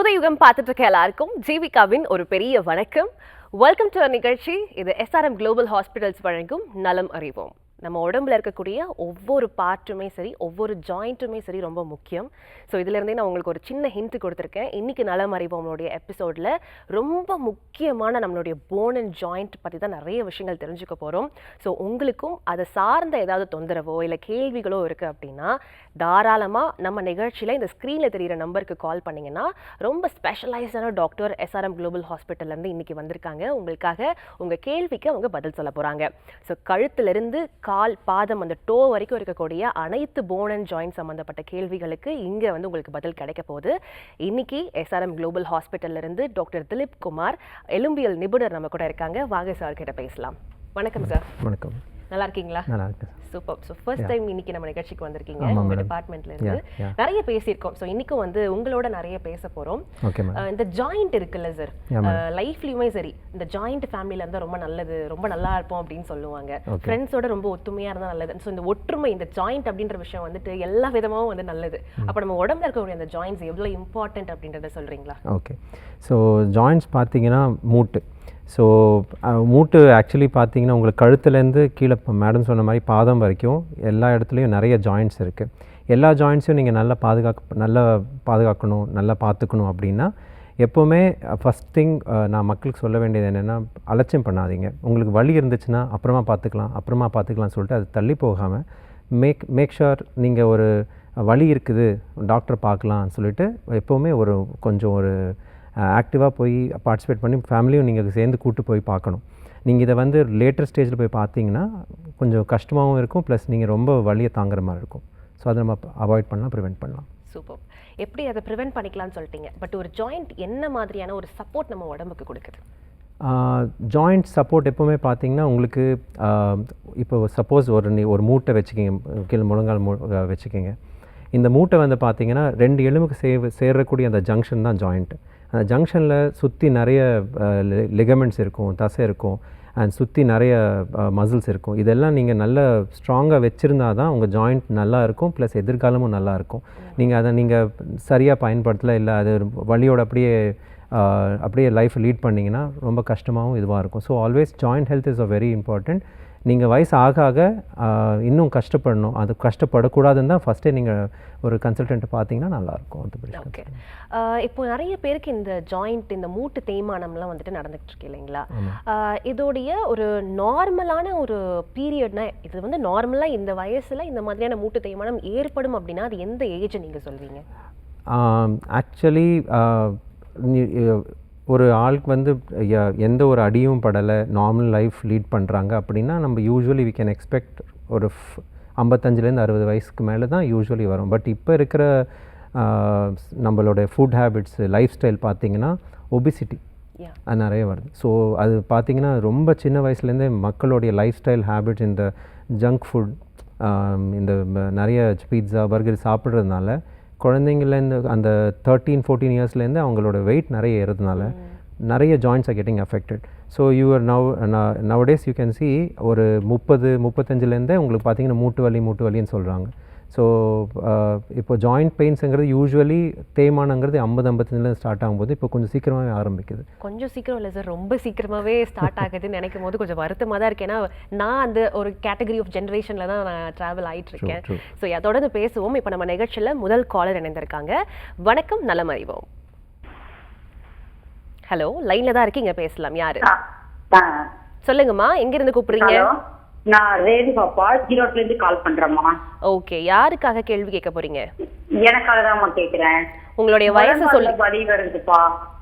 புதுயுகம் பார்த்துட்டு இருக்க எல்லாருக்கும் ஜீவிகாவின் ஒரு பெரிய வணக்கம். வெல்கம் டு நிகழ்ச்சி. இது SRM குளோபல் ஹாஸ்பிட்டல்ஸ் வழங்கும் நலம் அறிவோம். நம்ம உடம்புல இருக்கக்கூடிய ஒவ்வொரு பார்ட்டுமே சரி, ஒவ்வொரு ஜாயிண்ட்டுமே சரி ரொம்ப முக்கியம். ஸோ இதிலேருந்தே நான் உங்களுக்கு ஒரு சின்ன ஹிண்ட் கொடுத்துருக்கேன். இன்றைக்கி நலம் அறிவோம்னுடைய எபிசோடில் ரொம்ப முக்கியமான நம்மளுடைய போன் அண்ட் ஜாயிண்ட் பற்றி தான் நிறைய விஷயங்கள் தெரிஞ்சுக்க போகிறோம். ஸோ உங்களுக்கும் அதை சார்ந்த ஏதாவது தொந்தரவோ இல்லை கேள்விகளோ இருக்குது அப்படின்னா தாராளமாக நம்ம நிகழ்ச்சியில் இந்த ஸ்க்ரீனில் தெரிகிற நம்பருக்கு கால் பண்ணிங்கன்னா ரொம்ப ஸ்பெஷலைஸ்டான டாக்டர் SRM குளோபல் ஹாஸ்பிட்டல்லேருந்து இன்றைக்கி வந்திருக்காங்க. உங்களுக்காக உங்கள் கேள்விக்கு அவங்க பதில் சொல்ல போகிறாங்க. ஸோ கழுத்துலேருந்து கால், பாதம், அந்த டோ வரைக்கும் இருக்கக்கூடிய அனைத்து போன் அண்ட் ஜாயிண்ட் சம்மந்தப்பட்ட கேள்விகளுக்கு இங்கே வந்து உங்களுக்கு பதில் கிடைக்க போகுது. இன்னைக்கு SRM குளோபல் ஹாஸ்பிட்டல்ல இருந்து டாக்டர் திலீப் குமார், எலும்பியல் நிபுணர் நம்ம கூட இருக்காங்க. வாங்க சார் கிட்ட பேசலாம். வணக்கம் சார். வணக்கம். நல்லா இருக்கீங்களா? நல்லா இருக்கேன். சூப்பர். ஸோ ஃபர்ஸ்ட் டைம் இன்னைக்கு நம்ம நிகழ்ச்சிக்கு வந்திருக்கீங்க. உங்க டிபார்ட்மெண்ட்ல இருந்து நிறைய பேசியிருக்கோம். ஸோ இன்னைக்கும் வந்து உங்களோட நிறைய பேச போறோம். இந்த ஜாயிண்ட் இருக்குல்ல சார், லைஃப்லயுமே சரி இந்த ஜாயிண்ட் ஃபேமிலியில இருந்தா ரொம்ப நல்லது, ரொம்ப நல்லா இருப்போம் அப்படின்னு சொல்லுவாங்க. ஃப்ரெண்ட்ஸோட ரொம்ப ஒத்துமையா இருந்தா நல்லது. ஸோ இந்த ஒற்றுமை, இந்த ஜாயிண்ட் அப்படின்ற விஷயம் வந்துட்டு எல்லா விதமாவும் வந்து நல்லது. அப்போ நம்ம உடம்புல இருக்கக்கூடிய அந்த ஜாயிண்ட்ஸ் எவ்வளவு இம்பார்ட்டன்ட் அப்படின்றத சொல்றீங்களா? ஓகே. ஸோ ஜாயிண்ட்ஸ் பார்த்தீங்கன்னா மூட்டு. ஸோ மூட்டு ஆக்சுவலி பார்த்தீங்கன்னா உங்களுக்கு கழுத்துலேருந்து கீழே மேடம் சொன்ன மாதிரி பாதம் வரைக்கும் எல்லா இடத்துலையும் நிறைய ஜாயிண்ட்ஸ் இருக்குது. எல்லா ஜாயிண்ட்ஸையும் நீங்கள் நல்லா பாதுகாக்கணும், நல்லா பார்த்துக்கணும் அப்படின்னா எப்போவுமே ஃபஸ்ட் திங் நான் மக்களுக்கு சொல்ல வேண்டியது என்னென்னா, அலட்சியம் பண்ணாதீங்க. உங்களுக்கு வலி இருந்துச்சுன்னா அப்புறமா பார்த்துக்கலாம்னு சொல்லிட்டு அது தள்ளி போகாமல் மேக் ஷுர் நீங்கள் ஒரு வலி இருக்குது டாக்டர் பார்க்கலாம்னு சொல்லிட்டு எப்போவுமே கொஞ்சம் ஒரு ஆக்டிவாக போய் பார்ட்டிசிபேட் பண்ணி ஃபேமிலியும் நீங்கள் சேர்ந்து கூட்டு போய் பார்க்கணும். நீங்கள் இதை வந்து லேட்டர் ஸ்டேஜில் போய் பார்த்தீங்கன்னா கொஞ்சம் கஷ்டமாகவும் இருக்கும், ப்ளஸ் நீங்கள் ரொம்ப வலியை தாங்குற மாதிரி இருக்கும். ஸோ அதை நம்ம அவாய்ட் பண்ணலாம், ப்ரிவெண்ட் பண்ணலாம். சூப்பர். எப்படி அதை ப்ரிவெண்ட் பண்ணிக்கலாம்னு சொல்லிட்டீங்க. பட் ஒரு ஜாயிண்ட் என்ன மாதிரியான ஒரு சப்போர்ட் நம்ம உடம்புக்கு கொடுக்குது? ஜாயிண்ட் சப்போர்ட் எப்போவுமே பார்த்தீங்கன்னா உங்களுக்கு இப்போ சப்போஸ் ஒரு மூட்டை வச்சுக்கிங்க, கீழே முழங்கால் வச்சுக்கிங்க. இந்த மூட்டை வந்து பார்த்தீங்கன்னா 2 எலும்புக்கு சேரக்கூடிய அந்த ஜங்ஷன் தான் ஜாயிண்ட்டு. அந்த ஜங்ஷனில் சுற்றி நிறைய லிகமெண்ட்ஸ் இருக்கும், தசை இருக்கும், அண்ட் சுற்றி நிறைய மசில்ஸ் இருக்கும். இதெல்லாம் நீங்கள் நல்ல ஸ்ட்ராங்காக வச்சுருந்தா தான் உங்கள் ஜாயிண்ட் நல்லா இருக்கும், ப்ளஸ் எதிர்காலமும் நல்லா இருக்கும். நீங்கள் அதை சரியாக பயன்படுத்தலை, இல்லை அது வலியோட அப்படியே லைஃப் லீட் பண்ணிங்கன்னா ரொம்ப கஷ்டமாகவும் இதுவாக இருக்கும். So always joint health is very important. நீங்கள் வயசு ஆக இன்னும் கஷ்டப்படணும், அது கஷ்டப்படக்கூடாதுன்னு தான் ஃபஸ்ட்டே நீங்கள் ஒரு கன்சல்டன்ட் பார்த்தீங்கன்னா நல்லாயிருக்கும். ஓகே. இப்போ நிறைய பேருக்கு இந்த ஜாயிண்ட், இந்த மூட்டு தேய்மானம்லாம் வந்துட்டு நடந்துகிட்டு இருக்கு இல்லைங்களா? இதோடைய ஒரு நார்மலான ஒரு பீரியட்னா, இது வந்து நார்மலாக இந்த வயசில் இந்த மாதிரியான மூட்டு தேய்மானம் ஏற்படும் அப்படின்னா அது எந்த ஏஜ் நீங்கள் சொல்வீங்க? ஆக்சுவலி ஒரு ஆளுக்கு வந்து எந்த ஒரு அடியும் படலை, நார்மல் லைஃப் லீட் பண்ணுறாங்க அப்படின்னா நம்ம யூஸ்வலி வி கேன் எக்ஸ்பெக்ட் ஒரு 55லேருந்து 60 வயசுக்கு மேலே தான் யூஸ்வலி வரும். பட் இப்போ இருக்கிற நம்மளோட ஃபுட் ஹேபிட்ஸ், லைஃப் ஸ்டைல் பார்த்திங்கன்னா ஒபிசிட்டி அது நிறைய வருது. ஸோ அது பார்த்திங்கன்னா ரொம்ப சின்ன வயசுலேருந்தே மக்களுடைய லைஃப் ஸ்டைல் ஹேபிட்ஸ், இந்த ஜங்க் ஃபுட், இந்த நிறைய பீட்சா, பர்கர் சாப்பிட்றதுனால குழந்தைங்கள்லேருந்து அந்த 13-14 இயர்ஸ்லேருந்து அவங்களோட வெயிட் நிறைய ஏறதுனால நிறைய joints are getting affected. So nowadays you can see ஒரு 30-35லேருந்தே உங்களுக்கு பார்த்தீங்கன்னா மூட்டு வலின்னு சொல்கிறாங்க. ஸோ இப்போ ஜாயிண்ட் பெயின்ஸுங்கிறது யூஸ்வலி தேய்மானங்கிறது 50-55 ஸ்டார்ட் ஆகும்போது இப்போ கொஞ்சம் சீக்கிரமாகவே ஆரம்பிக்குது. கொஞ்சம் சீக்கிரம் இல்லை சார், ரொம்ப சீக்கிரமாகவே ஸ்டார்ட் ஆகுதுன்னு நினைக்கும் போது கொஞ்சம் வருத்தமாக தான் இருக்கு. ஏன்னா நான் அந்த ஒரு கேட்டகரி ஆஃப் ஜென்ரேஷனில் தான் நான் ட்ராவல் ஆகிட்டு இருக்கேன். ஸோ அதோட பேசுவோம். இப்போ நம்ம நிகழ்ச்சியில் முதல் காலர் இணைந்திருக்காங்க. வணக்கம், நலம் அறிவோம். ஹலோ, லைன்ல தான் இருக்கீங்க, பேசலாம். யாரு? சொல்லுங்கம்மா, எங்க இருந்து கூப்பிடுறீங்க? நான் ரேணுகாப்பா, ஈரோட்ல இருந்து கால் பண்றேம்மா. ஓகே, யாருக்காக கேள்வி கேட்க போறீங்க? எனக்காக தான் கேக்குறேன். உங்களுடைய வயசு சொல்லி. வலி வருதுப்பா,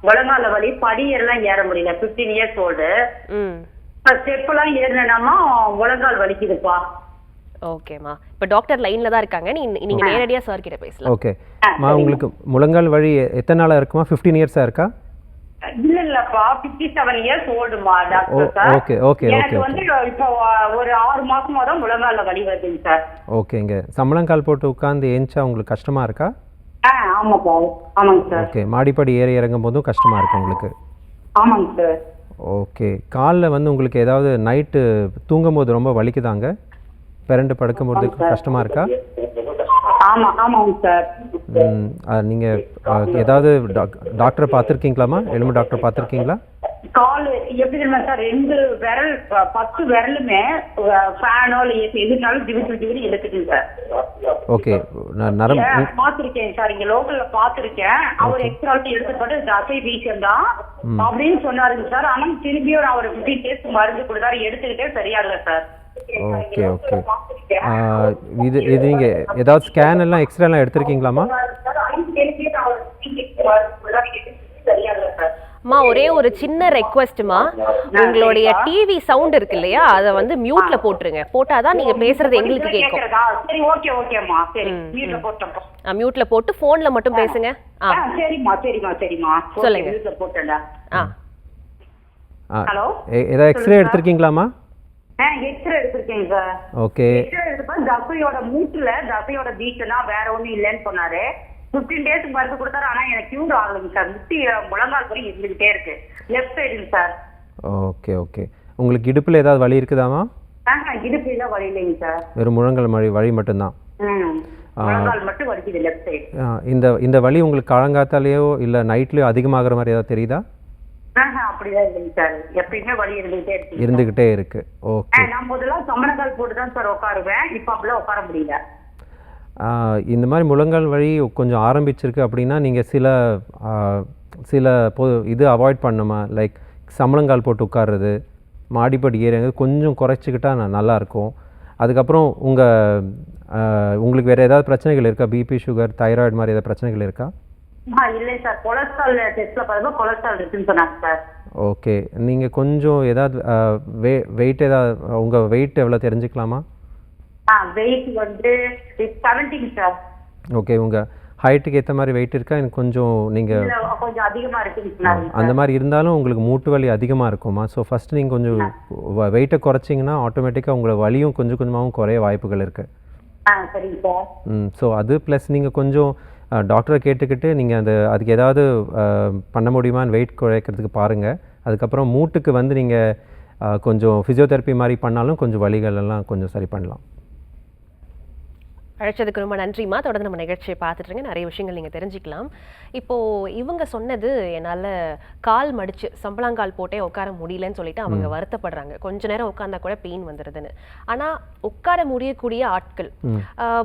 முழங்கால வலி, படியெல்லாம் ஏற முடியல. 15 இயர்ஸ் ஓல்டு. ஸ்டெப் எல்லாம் ஏறினாமா முழங்கால் வலிக்குதுப்பா. ஓகேம்மா, இப்ப டாக்டர் லைன்ல தான் இருக்காங்க, நீங்க நேரடியா சார் கிட்ட பேசலாம். ஓகே மா, உங்களுக்கு முழங்கால் வலி எத்தனை நாளா இருக்குமா? 15 இயர்ஸா இருக்கா? இல்லப்பா, 57 இயர்ஸ் ஓல்டுமா doctor sir. Okay okay okay. எனக்கு வந்து இப்போ ஒரு 6 மாசமா தான் முழங்கால வலி வருதுங்க சார். ஓகேங்க. சம்பளங்கால் போட்டு உட்கார்ந்து ஏஞ்சா உங்களுக்கு கஷ்டமா இருக்கா? ஆமாப்பா. ஆமாங்க சார். ஓகே. மாடிப்படி ஏறி இறங்கும் போதும் கஷ்டமா இருக்கு உங்களுக்கு? ஆமாங்க சார். ஓகே. காலில் வந்து உங்களுக்கு ஏதாவது நைட்டு தூங்கும் போது ரொம்ப வலிக்குதாங்க? பிறண்டு படுக்கும்போது கஷ்டமா இருக்கா? ஆமாங்க சார். நீங்கள் ஏதாவது டாக்டரை பார்த்துருக்கீங்களாம்மா? எலும்பு டாக்டர் பார்த்துருக்கீங்களா? கால் எப்படி தெரியுமா சார், 2 விரல் 10 விரலுமே ஃபேனோ இல்லை எதுனாலும் டிவிடி இழுக்குதுங்க சார். ஓகே, நான் பாத்திருக்கேன் சார், இங்க லோக்கல்ல பாத்திருக்கேன். அவர் எக்ஸ்ட்ரால்ட்டி எடுத்துப்பட்டு தசை வீக்கம் தான் அப்படின்னு சொன்னாருங்க சார். ஆனா திரும்பியும் நான் ஒரு 15 days மருந்து கொடுத்தாரு, எடுத்துக்கிட்டே சரியாகல சார். Okay okay. இது நீங்கள் ஏதாவது ஸ்கேன் எல்லாம் எக்ஸ்ரேலாம் எடுத்திருக்கீங்களாம்மா? அம்மா ஒரே ஒரு சின்ன ரெக்வெஸ்ட்மா, உங்களுடைய டிவி சவுண்ட் இருக்கு இல்லையா, அதை வந்து மியூட்ல போட்டுருங்க. போட்டாதான் நீங்க பேசுறது எங்களுக்கு கேட்கும். சரி ஓகே ஓகேம்மா, சரி மியூட்ல போட்டோம். மியூட்ல போட்டு போன்ல மட்டும் பேசுங்க. சரிம்மா சொல்லுங்க. மியூட்ல போட்டேன்டா. ஹலோ, ஏதாவது எக்ஸ்ரே எடுத்திருக்கீங்களாம்மா? எக்ஸ்ரே எடுத்திருக்கேன் சார். ஓகே, எக்ஸ்ரே எடுத்தப்ப தசையோட மூட்டுல தசையோட வீக்கனா வேற ஒண்ணும் இல்லைன்னு சொன்னாரு. 15 days மருந்து கொடுத்தாரு. ஆனா எனக்கு கியூர் ஆகலைங்க சார். முட்டி முழங்கால் வலி இருந்துகிட்டே இருக்கு, லெஃப்ட் சைடுங்க சார். Okay okay. உங்களுக்கு இடுப்புல ஏதாவது வலி இருக்குதாமா? இடுப்புல வலி இல்லைங்க சார், வெறும் முழங்கால் வலி மட்டும்தான். முழங்கால் மட்டும் வலிக்குது லெஃப்ட் சைடு. இந்த வலி உங்களுக்கு காலங்காத்தாலேயோ இல்லை நைட்லேயோ அதிகமாகிற மாதிரி ஏதாவது தெரியுதா? அப்படிதான் இல்லைங்க சார், எப்பயுமே வலி இருந்துகிட்டே இருக்கு. ஓகே. நான் முதல்ல சமணங்கால் போட்டு தான் சார் உட்காருவேன். இப்போ அப்படிலாம் உட்கார முடியல. இந்த மாதிரி முழங்கால் வலி கொஞ்சம் ஆரம்பிச்சிருக்கு அப்படின்னா நீங்கள் சில இது அவாய்ட் பண்ணுமா? லைக் சமணங்கால் போட்டு உட்கார்றது, மாடிப்படி ஏறுறது கொஞ்சம் குறைச்சிக்கிட்டா நல்லாயிருக்கும். அதுக்கப்புறம் உங்களுக்கு வேறு ஏதாவது பிரச்சனைகள் இருக்கா? பிபி, சுகர், தைராய்டு மாதிரி ஏதாவது பிரச்சனைகள் இருக்கா? இல்லை சார், கொலஸ்ட்ரால் டெஸ்ட்ல பார்த்தா கொலஸ்ட்ரால் இருக்குன்னு சொன்னாங்க சார். ஓகே, நீங்கள் கொஞ்சம் ஏதாவது வெயிட் ஏதாவது உங்கள் வெயிட் எவ்வளோ தெரிஞ்சுக்கலாமா? வெயிட் வந்து 70 சார். ஓகே, உங்கள் ஹைட்டுக்கு ஏற்ற மாதிரி வெயிட் இருக்கா? எனக்கு கொஞ்சம் நீங்கள் கொஞ்சம் அதிகமாக இருக்குன்னு அந்த மாதிரி இருந்தாலும் உங்களுக்கு மூட்டு வலி அதிகமாக இருக்குமா? ஸோ ஃபஸ்ட்டு நீங்கள் கொஞ்சம் வெயிட்டை குறைச்சிங்கன்னா ஆட்டோமேட்டிக்காக உங்களை வலியும் கொஞ்சம் கொஞ்சமாகவும் குறைய வாய்ப்புகள் இருக்குது. சரிங்க சார். ஸோ அது ப்ளஸ் நீங்கள் கொஞ்சம் டாக்டரை கேட்டுக்கிட்டு நீங்கள் அதுக்கு ஏதாவது பண்ண முடியுமான்னு வெயிட் குறைக்கிறதுக்கு பாருங்கள். அதுக்கப்புறம் மூட்டுக்கு வந்து நீங்கள் கொஞ்சம் ஃபிசியோதெரப்பி மாதிரி பண்ணாலும் கொஞ்சம் வலிகள் எல்லாம் கொஞ்சம் சரி பண்ணலாம். அழைச்சதுக்கு ரொம்ப நன்றிம்மா. தொடர்ந்து நம்ம நிகழ்ச்சியை பார்த்துட்டுருங்க, நிறைய விஷயங்கள் நீங்கள் தெரிஞ்சுக்கலாம். இப்போது இவங்க சொன்னது என்னால் கால் மடித்து சம்பளங்கால் போட்டே உட்கார முடியலன்னு சொல்லிட்டு அவங்க வருத்தப்படுறாங்க. கொஞ்ச நேரம் உட்காந்தா கூட பெயின் வந்துடுதுன்னு. ஆனால் உட்கார முடியக்கூடிய ஆட்கள்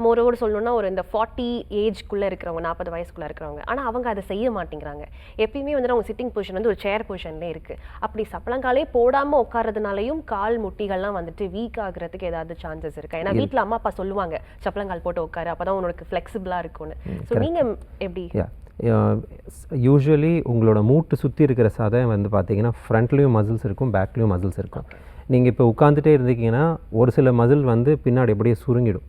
மோரோடு சொல்லணும்னா ஒரு இந்த 40 ஏஜ்க்குள்ளே இருக்கிறவங்க, 40 வயசுக்குள்ளே இருக்கிறவங்க, ஆனால் அவங்க அதை செய்ய மாட்டேங்கிறாங்க. எப்பயுமே வந்து அவங்க சிட்டிங் பொசிஷன் வந்து ஒரு சேர் பொசிஷன்லேயே இருக்குது. அப்படி சம்பளங்காலே போடாமல் உட்காரதுனாலையும் கால் முட்டிகள்லாம் வந்துட்டு வீக் ஆகுறதுக்கு ஏதாவது சான்சஸ் இருக்கா? ஏன்னா வீட்டில் அம்மா அப்பா சொல்லுவாங்க சம்பளங்கால் போட்டு உட்காரு, அப்பதான் உனக்கு ஃப்ளெக்சிபிளா இருக்கும்னு. ஸோ நீங்க எப்படி? யூஸ்வலி உங்களோட மூட்டு சுற்றி இருக்கிற சதை வந்து பார்த்தீங்கன்னா ஃப்ரண்ட்லேயும் மசில்ஸ் இருக்கும், பேக்லேயும் மசில்ஸ் இருக்கும். நீங்கள் இப்போ உட்காந்துட்டே இருந்தீங்கன்னா ஒரு சில மசில் வந்து பின்னாடி எப்படியே சுருங்கிடும்.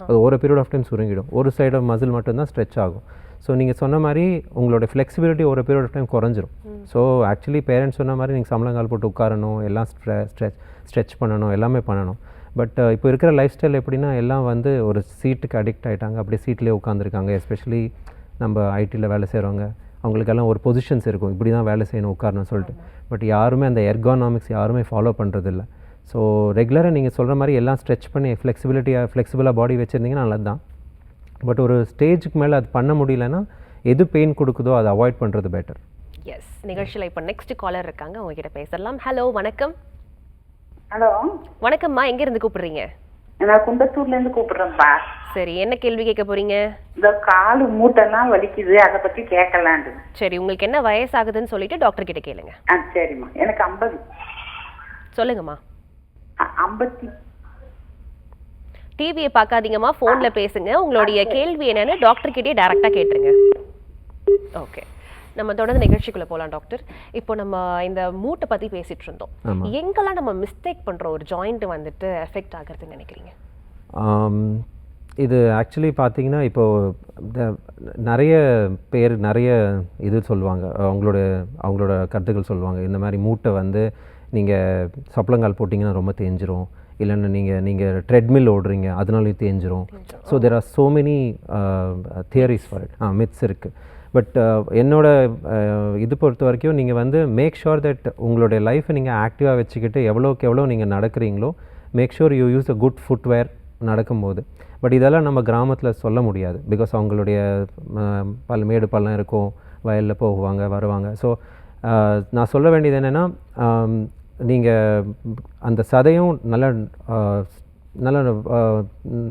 அது ஒரு பீரியட் ஆஃப் டைம் சுருங்கிடும். ஒரு சைடு ஆஃப் மசில் மட்டும்தான் ஸ்ட்ரெச் ஆகும். ஸோ நீங்கள் சொன்ன மாதிரி உங்களோட ஃப்ளெக்சிபிலிட்டி ஒரு பீரியட் ஆஃப் டைம் குறைஞ்சிரும். ஸோ ஆக்சுவலி பேரண்ட்ஸ் சொன்ன மாதிரி நீங்கள் சம்பளங்கால் போட்டு உட்காரணும், எல்லாம் ஸ்ட்ரெச் பண்ணணும், எல்லாமே பண்ணணும். பட் இப்போ இருக்கிற லைஃப் ஸ்டைல் எப்படின்னா எல்லாம் வந்து ஒரு சீட்டுக்கு அடிக்ட் ஆகிட்டாங்க. அப்படியே சீட்லேயே உட்காந்துருக்காங்க. எஸ்பெஷலி நம்ம ஐடியில் வேலை செய்கிறவங்க, அவங்களுக்கெல்லாம் ஒரு பொசிஷன்ஸ் இருக்கும், இப்படி தான் வேலை செய்யணும் உட்காரணும்னு சொல்லிட்டு. பட் யாருமே அந்த எர்கானாமிக்ஸ் யாருமே ஃபாலோ பண்ணுறதில்ல. ஸோ ரெகுலராக நீங்கள் சொல்கிற மாதிரி எல்லாம் ஸ்ட்ரெச் பண்ணி ஃப்ளெக்சிபிளாக பாடி வச்சுருந்தீங்கன்னா நல்லது தான். பட் ஒரு ஸ்டேஜுக்கு மேலே அது பண்ண முடியலன்னா எது பெயின் கொடுக்குதோ அதை அவாய்ட் பண்ணுறது பெட்டர். எஸ், நிகழ்ச்சியில் இப்போ நெக்ஸ்ட் காலர் இருக்காங்க, உங்ககிட்ட பேசலாம். ஹலோ, வணக்கம். ஹலோ வணக்கம்மா, எங்க இருந்து கூப்பிடுறீங்க? நான் குண்டத்தூர்ல இருந்து கூப்பிடுறேன்ப்பா. சரி, என்ன கேள்வி கேட்க போறீங்க? இந்த காலு மூட்டெல்லாம் வலிக்குது, அதை பத்தி கேட்கலான்னு. சரி, உங்களுக்கு என்ன வயசாகுதுன்னு சொல்லிட்டு டாக்டர் கிட்ட கேளுங்க. சரிம்மா, எனக்கு 50. சொல்லுங்கம்மா. 50. டிவியை பார்க்காதீங்கம்மா, ஃபோன்ல பேசுங்க. உங்களுடைய கேள்வி என்னன்னு டாக்டர் கிட்டே டைரக்டா கேட்டுருங்க. ஓகே, நம்ம தொடர்ந்து நிகழ்ச்சிக்குள்ள போகலாம் டாக்டர். இப்போ நம்ம இந்த மூட்டை பத்தி பேசிட்டு இருந்தோம். எங்கெல்லாம் நம்ம மிஸ்டேக் பண்ற ஒரு ஜாயிண்ட் வந்துட்டு எஃபெக்ட் ஆகுறதுன்னு நினைக்கிறீங்க? இது ஆக்சுவலி பார்த்தீங்கன்னா இப்போது நிறைய பேர் நிறைய இது சொல்லுவாங்க, அவங்களோட கருத்துக்கள் சொல்லுவாங்க. இந்த மாதிரி மூட்டை வந்து நீங்கள் சப்பளங்கால் போட்டிங்கன்னா ரொம்ப தேஞ்சிரும், இல்லைன்னா நீங்கள் ட்ரெட்மில் ஓடுறீங்க அதனாலையும் தேஞ்சிரும். So there are so many theories for it, myths இருக்குது. பட் என்னோட இது பொறுத்த வரைக்கும் நீங்கள் வந்து மேக் ஷுர் தட் உங்களுடைய லைஃப்பை நீங்கள் ஆக்டிவாக வச்சுக்கிட்டு எவ்வளோக்கு எவ்வளோ நீங்கள் நடக்கிறீங்களோ make sure you use a good footwear நடக்கும்போது. பட் இதெல்லாம் நம்ம கிராமத்தில் சொல்ல முடியாது. பிகாஸ் அவங்களுடைய மேடு பள்ளம் இருக்கும், வயலில் போவாங்க வருவாங்க. ஸோ நான் சொல்ல வேண்டியது என்னென்னா, நீங்கள் அந்த சதையும்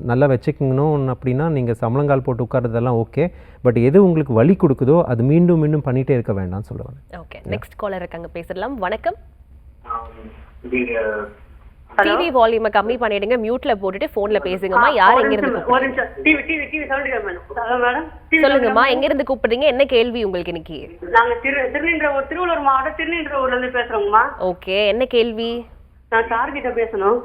நல்லா வச்சுக்கணும் அப்படின்னா நீங்கள் சமணங்கால் போட்டு உட்கார்றதெல்லாம் ஓகே. பட் எது உங்களுக்கு வலி கொடுக்குதோ அது மீண்டும் மீண்டும் பண்ணிகிட்டே இருக்க வேண்டாம்னு சொல்லுவாங்க. ஓகே, நெக்ஸ்ட் காலர் இருக்காங்க, பேசலாம். வணக்கம். டிவி வால்யூமை கம்மி பண்ணிடுங்க, மியூட்ல போட்டுட்டு போன்ல பேசுங்கம்மா. யார் எங்க இருந்து சொல்லுங்கம்மா, எங்க இருந்து கூப்பிடுறீங்க, என்ன கேள்வி உங்களுக்கு இன்னைக்கு? நாங்க திருவள்ளூர் மாவட்டம் திருநீன்றவூர்ல இருந்து பேசுறோங்கம்மா. ஓகே, என்ன கேள்வி? நான் சார் கிட்ட பேசணும்.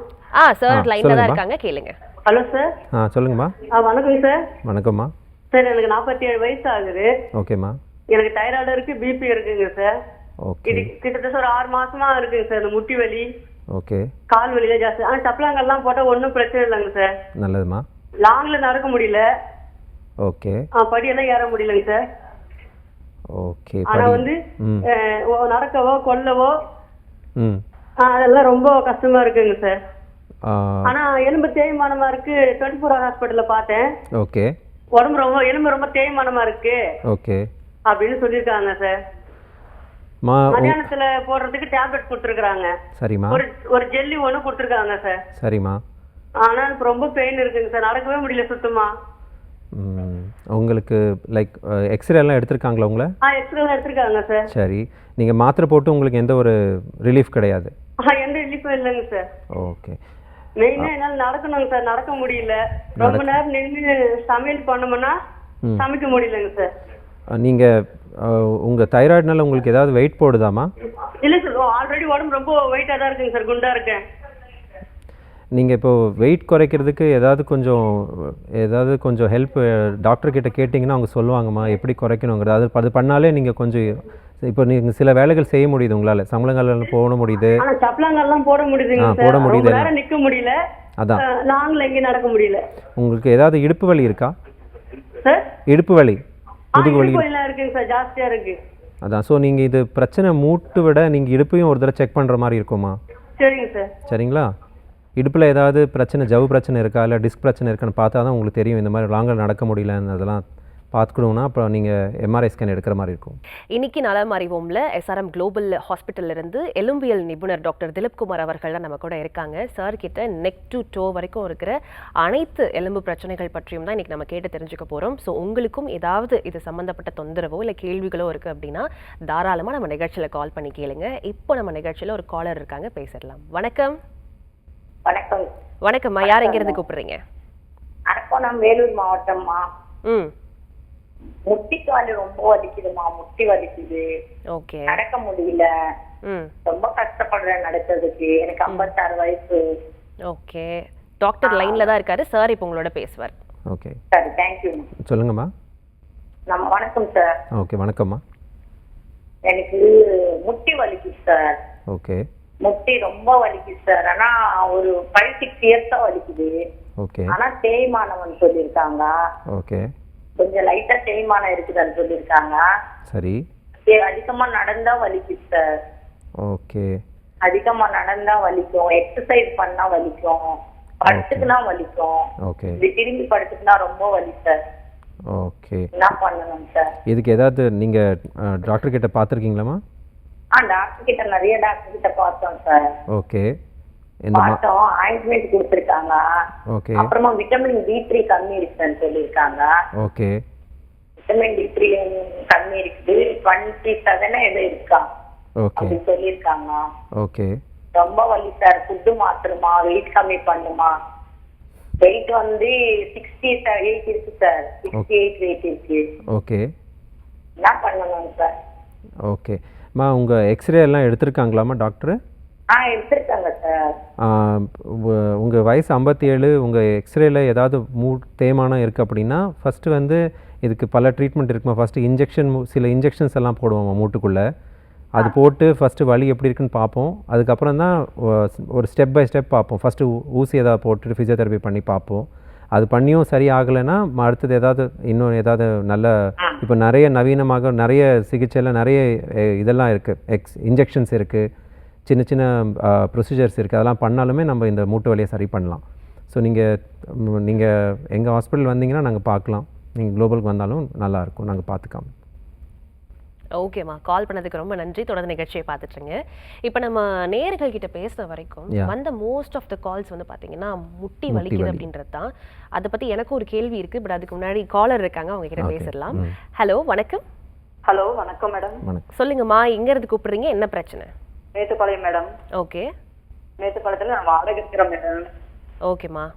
சார் லைன்ல தான் இருக்காங்க, கேளுங்க. Hello sir. சொல்லுங்கம்மா. வணக்கம் சார். வணக்கம்மா. சார் எனக்கு 47 வயசு ஆகுது. ஓகேம்மா. எனக்கு தைராய்டு இருக்கு, பிபி இருக்குங்க சார். ஓகே. இது கிட்டத்தட்ட ஒரு 6 மாசமா இருக்குங்க சார். இந்த முட்டி வலி, ஓகே, கால் வலி தான் ஜாஸ்தி. ஆனா சப்பலாங்கல்லாம் போட்டா ஒன்றும் பிரச்சனை இல்லைங்க சார். நல்லதுமா. லாங்ல நடக்க முடியல. ஓகே. படியெல்லாம் ஏற முடியலங்க சார். ஓகே. ஆனா வந்து நடக்கவோ கொல்லவோ அதெல்லாம் ரொம்ப கஷ்டமா இருக்குங்க சார். ஆனா எலும்பு தேய்மானமா இருக்கு. 24 hour ஹாஸ்பிட்டல்ல பார்த்தேன். ஓகே. எலும்பு ரொம்ப தேய்மானமா இருக்கு. ஓகே அப்படின்னு சொல்லிருக்காங்க சார். மத்தியானத்துல போடுறதுக்கு டேப்லெட் கொடுத்துருக்காங்க. சரிம்மா. ஒரு ஜெல்லி ஒண்ணு கொடுத்துருக்காங்க சார். சரிம்மா. ஆனா இப்ப ரொம்ப பெயின் இருக்குங்க சார், நடக்கவே முடியல சுத்தமா. உங்களுக்கு லைக் எக்ஸ்ரே எல்லாம் எடுத்திருக்காங்களா உங்களை? எக்ஸ்ரே எல்லாம் எடுத்திருக்காங்க சார். சரி, நீங்க மாத்திரை போட்டு உங்களுக்கு எந்த ஒரு ரிலீஃப் கிடையாது? எந்த ரிலீஃபும் இல்லைங்க சார். ஓகே. மெயினா என்னால நடக்கணுங்க சார், நடக்க முடியல. ரொம்ப நேரம் நின்று சமையல் பண்ணோம்னா சமைக்க முடியலங்க சார். நீங்க உங்க தைராய்டுனால உங்களுக்கு ஏதாவது வெயிட் போடுதாமா? இல்ல சார், ஆல்ரெடி உடம்பு ரொம்ப வெயிட்டா தான் இருக்குங்க சார், குண்டா இருக்கேன். நீங்கள் இப்போது வெயிட் குறைக்கிறதுக்கு ஏதாவது கொஞ்சம் ஹெல்ப் டாக்டர் கிட்ட கேட்டிங்கன்னா அவங்க சொல்லுவாங்கம்மா எப்படி குறைக்கணுங்கிறது. அது பண்ணாலே நீங்கள் கொஞ்சம் இப்போ நீங்கள் சில வேலைகள் செய்ய முடியுது உங்களால். சம்பளங்கள் போட முடியுது, சப்பலாங்கல்லாம் போட முடியுதுங்க சார். போட முடியுது, நிற்க முடியல. அதான் லாங்ல எங்கேயும் நடக்க முடியல. உங்களுக்கு ஏதாவது இடுப்பு வலி இருக்கா சார்? இடுப்பு வலி, முதுகு வலி இருக்குங்க சார், ஜாஸ்தியா இருக்கு. அதான். ஸோ நீங்கள் இது பிரச்சனை மூட்டு விட நீங்கள் இடுப்பையும் ஒரு தடவை செக் பண்ணுற மாதிரி இருக்குமா? சரிங்க சார். சரிங்களா? இடுப்பில் ஏதாவது பிரச்சனை, ஜவு பிரச்சனை இருக்கா, இல்லை டிஸ்க் பிரச்சனை இருக்கான்னு பார்த்தா தான் உங்களுக்கு தெரியும். இந்த மாதிரி லாங்கில் நடக்க முடியலன்னு அதெல்லாம் பார்த்துக்கணுன்னா அப்புறம் நீங்கள் எம்ஆர்ஐ ஸ்கேன் எடுக்கிற மாதிரி இருக்கும். இன்னைக்கு நலம் அறிவோம்ல எஸ்ஆர்எம் குளோபல் ஹாஸ்பிட்டல்ல இருந்து எலும்பியல் நிபுணர் டாக்டர் திலீப்குமார் அவர்கள் தான் நம்ம கூட இருக்காங்க. சார் கிட்ட நெக் டு டோ வரைக்கும் இருக்கிற அனைத்து எலும்பு பிரச்சனைகள் பற்றியும் தான் இன்னைக்கு நம்ம கேட்டு தெரிஞ்சுக்க போகிறோம். ஸோ உங்களுக்கும் ஏதாவது இது சம்மந்தப்பட்ட தொந்தரவோ இல்லை கேள்விகளோ இருக்குது அப்படின்னா தாராளமாக நம்ம நிகழ்ச்சியில் கால் பண்ணி கேளுங்க. இப்போ நம்ம நிகழ்ச்சியில் ஒரு காலர் இருக்காங்க, பேசிடலாம். வணக்கம். வணக்கம். வணக்கம்மா, யார் எங்க இருந்து கூப்பிடுறீங்க? அரக்கோணம், வேலூர் மாவட்டம்மா. முட்டிக்கு வலி ரொம்ப வலிக்குதுமா, முட்டி வலிக்குது. ஓகே. நடக்க முடியல, ரொம்ப கஷ்டப்படுறேன் நடக்கிறதுக்கு. எனக்கு 56 வயசு. ஓகே, டாக்டர் லைன்ல தான் இருக்காரு சார், இப்போ உங்களோட பேசுவார். ஓகே சரி, தேங்க் யூ. சொல்லுங்கம்மா. வணக்கம் சார். ஓகே, வணக்கம்மா. எனக்கு முட்டி வலிக்குது சார். ஓகே. முட்டி ரொம்ப வலிக்குது சார். ஆனா ஒரு 5-6 இயர்ஸா வலிக்குது. ஓகே. ஆனா தேய்மானம் சொல்லிருக்காங்க. ஓகே. கொஞ்சம் லைட்டா தேய்மானம் இருக்குதுன்னு சொல்லிருக்காங்க. சரி. அதிகமா நடந்தா வலிக்குது சார். ஓகே. அதிகமா நடந்தா வலிக்கும், எக்ஸசைஸ் பண்ணா வலிக்கும், படுத்துக்குனா வலிக்கும். ஓகே. திரும்பி படுத்துக்குனா ரொம்ப வலி சார். ஓகே. என்ன பண்ணணும் சார்? இதுக்கு ஏதாவது நீங்க டாக்டர் கிட்ட பாத்துர்க்கீங்களாமா? டாக்டர் கிட்ட நிறைய டாக்டர் கிட்ட பார்த்தோம் சார். ஓகே. பார்த்தோம், ஆயின்மெண்ட் கொடுத்திருக்காங்க. ஓகே. அப்புறமா விட்டமின் D3 கம்மி இருக்குன்னு சொல்லிருக்காங்க. ஓகே. விட்டமின் D3 கம்மி இருக்குது, 27 எது இருக்கா அப்படி சொல்லிருக்காங்க. ஓகே. ரொம்ப வலி சார். ஃபுட்டு மாத்திரமா, வெயிட் கம்மி பண்ணுமா? வெயிட் வந்து 68 இருக்கு சார். 68 வெயிட் இருக்கு. ஓகே. என்ன பண்ணணும் சார்? ஓகே மா, உங்க எக்ஸ்ரே எல்லாம் எடுத்திருக்காங்களாமா டாக்டர்? எடுத்திருக்காங்க சார். உங்க வயசு 57, உங்க எக்ஸ்ரேல ஏதாவது தேய்மானம் இருக்கு அப்படின்னா ஃபர்ஸ்ட் வந்து இதுக்கு பல ட்ரீட்மெண்ட் இருக்குமா. ஃபர்ஸ்ட் சில இன்ஜெக்ஷன்ஸ் எல்லாம் போடுவோம் மூட்டுக்குள்ள. அது போட்டு ஃபர்ஸ்ட் வலி எப்படி இருக்குன்னு பார்ப்போம். அதுக்கப்புறம் தான் ஒரு ஸ்டெப் பை ஸ்டெப் பார்ப்போம். ஃபர்ஸ்ட் ஊசி ஏதாவது போட்டுட்டு ஃபிசியோதெரப்பி பண்ணி பார்ப்போம். அது பண்ணியும் சரி ஆகலைன்னா அடுத்தது இன்னும் ஏதாவது நல்ல இப்போ நிறைய நவீனமாக நிறைய சிகிச்சையில் நிறைய இதெல்லாம் இருக்குது, இன்ஜெக்ஷன்ஸ் இருக்குது, சின்ன சின்ன ப்ரொசீஜர்ஸ் இருக்குது. அதெல்லாம் பண்ணாலுமே நம்ம இந்த மூட்டு வலியை சரி பண்ணலாம். ஸோ நீங்கள் எங்கள் ஹாஸ்பிட்டல் வந்தீங்கன்னா நாங்கள் பார்க்கலாம். நீங்கள் குளோபலுக்கு வந்தாலும் நல்லாயிருக்கும், நாங்கள் பார்த்துக்காம. ஓகேம்மா, கால் பண்ணதுக்கு ரொம்ப நன்றி. தொடர்ந்து நிகழ்ச்சியை பார்த்துட்டுருங்க. இப்போ நம்ம நேயர்கள் கிட்ட பேசுற வரைக்கும் வந்த மோஸ்ட் ஆஃப் த கால்ஸ் வந்து பார்த்தீங்கன்னா முட்டி வலிக்குது அப்படின்றது தான். அதை பற்றி எனக்கு ஒரு கேள்வி இருக்குது. பட் அதுக்கு முன்னாடி காலர் இருக்காங்க, அவங்க கிட்ட பேசிடலாம். ஹலோ, வணக்கம். ஹலோ, வணக்கம் மேடம். சொல்லுங்கம்மா, எங்கேருந்து கூப்பிடுறீங்க, என்ன பிரச்சனை? மேட்டுப்பாளையம் மேடம். ஓகே. மேட்டுப்பாளையத்தில் நான் வாடகை இருக்கிறேன் மேடம். ஓகேம்மா.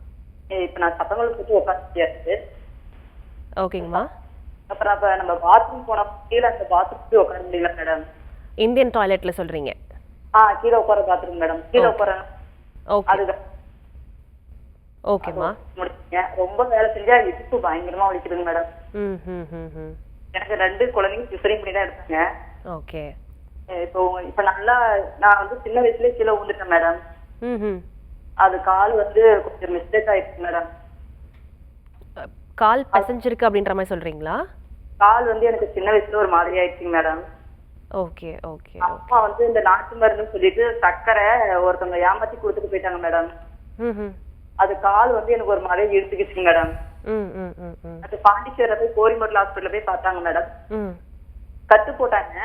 இப்போ நான் சத்தங்களுக்கு போட்டு உட்காந்து. ஓகேங்கம்மா. அப்புறம் அப்ப நம்ம பாத்ரூம் போன கீழே அந்த பாத்ரூம் உட்கார முடியல மேடம். இந்தியன் டாய்லெட்ல சொல்றீங்க? கீழே உட்கார பாத்ரூம் மேடம். கீழே உட்கார. ஓகே. அதுதான். ஓகேம்மா. முடிச்சீங்க. ரொம்ப வேலை செஞ்சா இடுப்பு பயங்கரமா வலிக்குதுங்க மேடம். எனக்கு 2 குழந்தைங்க சிசரிங் பண்ணி தான் எடுத்தாங்க. ஓகே. இப்போ நல்லா நான் வந்து சின்ன வயசுலயே கீழே விழுந்துட்டேன் மேடம். அது கால் வந்து கொஞ்சம் மிஸ்டேக் ஆயிடுச்சு மேடம். கால் பசஞ்சிருக்கு அப்படின்ற மாதிரி சொல்றீங்களா? கால் வந்து எனக்கு சின்ன வயசுல ஒரு மாதிரி ஆயிடுச்சு மேடம். Okay okay. அம்மா வந்து இந்த நாட்டு மருந்து சொல்லிட்டு சக்கரை ஒருத்தவங்க ஏமாத்தி கொடுத்துட்டு போயிட்டாங்க மேடம். அது கால் வந்து எனக்கு ஒரு மாதிரி இழுத்துக்கிச்சு மேடம். அது பாண்டிச்சேரியில போய் கோரிமண்டல் ஹாஸ்பிட்டல்ல போய் பார்த்தாங்க மேடம். கட்டு போட்டாங்க.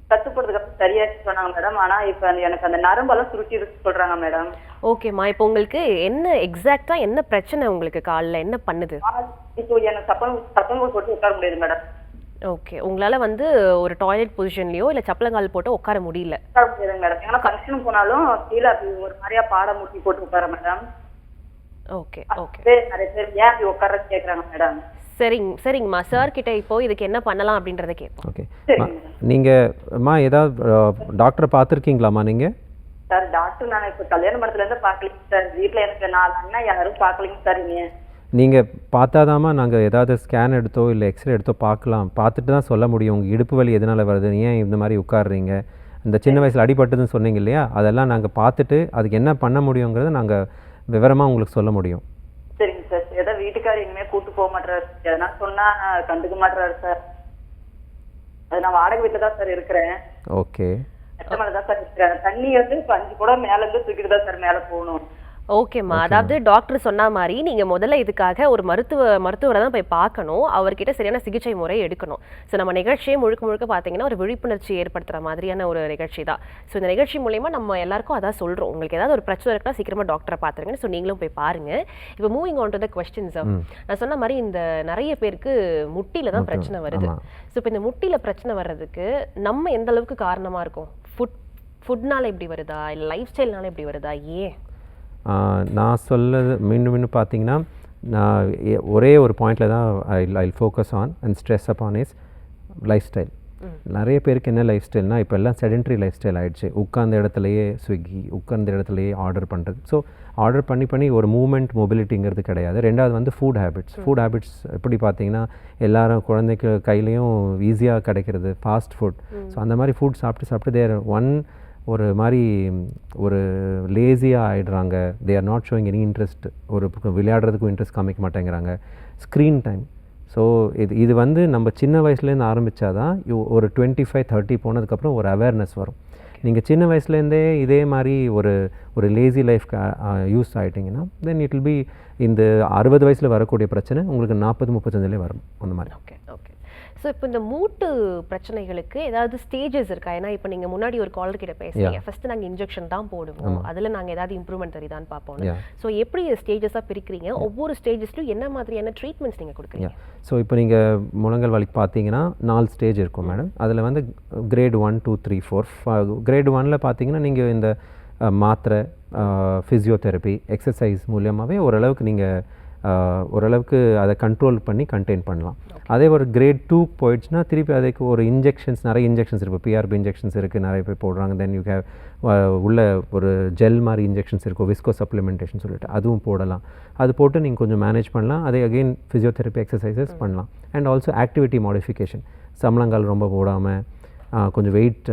கட்டு போட்டதுக்கு அப்புறம் சரியாச்சு சொன்னாங்க மேடம். ஆனா இப்ப எனக்கு அந்த நரம்பெல்லாம் சுருட்டி இருக்கு சொல்றாங்க மேடம். ஓகேம்மா, இப்போ உங்களுக்கு என்ன எக்ஸாக்ட்டா என்ன பிரச்சனை, உங்களுக்கு கால்ல என்ன பண்ணுது? இப்போ எனக்கு சப்பங்கள் போட்டு உட்கார முடியாது மேடம். ஓகே. உங்களால வந்து ஒரு டாய்லெட் பொசிஷன்லயோ இல்ல சப்பலங்கால் போட்டு உட்கார முடியல? உட்கார முடியாது மேடம். ஏன்னா ஃபங்க்ஷன் போனாலும் கீழே அப்படி ஒரு மாதிரியா பாட முட்டி போட்டு உட்கார மேடம். Okay okay. நிறைய பேர் ஏன் அப்படி உட்காரன்னு கேக்குறாங்க மேடம். சரிங்கம்மா, சார் கிட்ட இப்போ இதுக்கு என்ன பண்ணலாம் அப்படின்றத கேட்போம். ஓகே. நீங்கம்மா ஏதாவது டாக்டரை பார்த்துருக்கீங்களாம்மா நீங்கள்? சார் டாக்டர் நான் இப்போ கல்யாண மண்டலத்துலேருந்து பார்க்கலிங்க சார். வீட்டில் எனக்கு 4 அண்ணா யாரும் பார்க்கலிங்க சார். நீங்கள் பார்த்தாதாம்மா நாங்கள் ஏதாவது ஸ்கேன் எடுத்தோ இல்லை எக்ஸ்ரே எடுத்தோ பார்க்கலாம். பார்த்துட்டு தான் சொல்ல முடியும் உங்கள் இடுப்பு வலி எதனால் வருது, ஏன் இந்த மாதிரி உட்காடுறீங்க, இந்த சின்ன வயசில் அடிபட்டதுன்னு சொன்னீங்க இல்லையா, அதெல்லாம் நாங்கள் பார்த்துட்டு அதுக்கு என்ன பண்ண முடியுங்கிறத நாங்கள் விவரமாக உங்களுக்கு சொல்ல முடியும். சரிங்க சார். ஏதோ வீட்டுக்காரர் இனிமே கூட்டு போக மாட்டாரு, எதனா சொன்னா கண்டுக்க மாட்டாரு சார். அது நான் வாடகை வீட்டுல தான் சார் இருக்கிறேன். ஓகே. தான் சார் இருக்கிறேன். தண்ணி வந்து 5 கூட மேல இருந்து தூக்கிட்டு தான் சார் மேல போகணும். ஓகேம்மா, அதாவது டாக்டர் சொன்ன மாதிரி நீங்க முதல்ல இதுக்காக ஒரு மருத்துவரை தான் போய் பார்க்கணும். அவர்கிட்ட சரியான சிகிச்சை முறை எடுக்கணும். ஸோ நம்ம நிகழ்ச்சியை முழுக்க பார்த்தீங்கன்னா ஒரு விழிப்புணர்ச்சி ஏற்படுத்துற மாதிரியான ஒரு நிகழ்ச்சி தான். ஸோ இந்த நிகழ்ச்சி மூலமா நம்ம எல்லாருக்கும் அதான் சொல்றோம், உங்களுக்கு ஏதாவது ஒரு பிரச்சனை இருக்குன்னா சீக்கிரமா டாக்டரை பார்த்துருங்க. ஸோ நீங்களும் போய் பாருங்க. இப்போ moving on to the questions, நான் சொன்ன மாதிரி இந்த நிறைய பேருக்கு முட்டியில தான் பிரச்சனை வருது. ஸோ இப்போ இந்த முட்டியில பிரச்சனை வர்றதுக்கு நம்ம எந்த அளவுக்கு காரணமா இருக்கும்? ஃபுட்னால இப்படி வருதா, இல்லை லைஃப் ஸ்டைல்னால இப்படி வருதா, ஏன்? நான் சொல்லது மீண்டும் பார்த்தீங்கன்னா நான் ஒரே ஒரு பாயிண்டில் தான் ஐ focus on and stress up on is life style. நிறைய பேருக்கு என்ன லைஃப் ஸ்டைல்னால் இப்போ எல்லாம் செடென்ட்ரி லைஃப் ஸ்டைல் ஆகிடுச்சு. உட்கார்ந்த இடத்துலையே ஸ்விக்கி, உட்கார்ந்த இடத்துலையே ஆர்டர் பண்ணுறது. ஸோ ஆர்டர் பண்ணி ஒரு மூமெண்ட் மொபிலிட்டிங்கிறது கிடையாது. ரெண்டாவது வந்து ஃபுட் ஹேபிட்ஸ் எப்படி பார்த்தீங்கன்னா எல்லாரும் குழந்தைக்கு கையிலையும் ஈஸியாக கிடைக்கிறது ஃபாஸ்ட் ஃபுட். ஸோ அந்த மாதிரி ஃபுட் சாப்பிட்டு தேர் ஒரு மாதிரி ஒரு லேசியாக ஆகிடுறாங்க. They are not showing any interest. ஒரு விளையாடுறதுக்கும் இன்ட்ரெஸ்ட் காமிக்க மாட்டேங்கிறாங்க. Screen time. ஸோ இது வந்து நம்ம சின்ன வயசுலேருந்து ஆரம்பித்தா தான் ஒரு 25-30 போனதுக்கப்புறம் ஒரு அவேர்னஸ் வரும். நீங்கள் சின்ன வயசுலேருந்தே இதே மாதிரி ஒரு லேசி லைஃப்க்கு யூஸ் ஆகிட்டிங்கன்னா தென் இட் வில் பி இந்த 60 வயசில் வரக்கூடிய பிரச்சனை உங்களுக்கு 40-35 வரும் அந்த மாதிரி. Okay okay. ஸோ இப்போ இந்த மூட்டு பிரச்சனைகளுக்கு ஏதாவது ஸ்டேஜஸ் இருக்கா? ஏன்னா இப்போ நீங்கள் முன்னாடி ஒரு காலர் கிட்ட பேசுறீங்க, ஃபர்ஸ்ட் நாங்கள் இன்ஜெக்ஷன் தான் போடுவோம், அதில் நாங்கள் ஏதாவது இம்ப்ரூவ்மெண்ட் தெரியுதான்னு பார்ப்போம். ஸோ எப்படி ஸ்டேஜஸாக பிரிக்கிறீங்க? ஒவ்வொரு ஸ்டேஜஸ்லையும் என்ன மாதிரியான ட்ரீட்மெண்ட்ஸ் நீங்கள் கொடுக்குறீங்க? ஸோ இப்போ நீங்கள் முழங்கால் வலிக்கு பார்த்தீங்கன்னா 4 ஸ்டேஜ் இருக்கும் மேடம். அதில் வந்து கிரேட் 1, 2, 3, 4. கிரேட் 1ல் பார்த்தீங்கன்னா நீங்கள் இந்த மாத்திரை, ஃபிசியோதெரப்பி, எக்ஸசைஸ் மூலியமாகவே ஓரளவுக்கு அதை கண்ட்ரோல் பண்ணி கண்டெயின் பண்ணலாம். அதே ஒரு கிரேட் 2 போயிடுச்சுன்னா திருப்பி அதுக்கு ஒரு நிறைய இன்ஜெக்ஷன்ஸ் இருக்குது. பிஆர்பி இன்ஜெக்ஷன்ஸ் இருக்குது, நிறைய பேர் போடுறாங்க. தென் யூ ஹேவ் உள்ள ஒரு ஜெல் மாதிரி இன்ஜெக்ஷன்ஸ் இருக்கும், விஸ்கோ சப்ளிமெண்டேஷன் சொல்லிட்டு அதுவும் போடலாம். அது போட்டு நீங்கள் கொஞ்சம் மேனேஜ் பண்ணலாம். அதே அகெயின் ஃபிசியோதெரப்பி எக்ஸசைசஸ் பண்ணலாம். அண்ட் ஆல்சோ ஆக்டிவிட்டி மாடிஃபிகேஷன், சம்பளங்கால் ரொம்ப போடாமல் கொஞ்சம் வெயிட்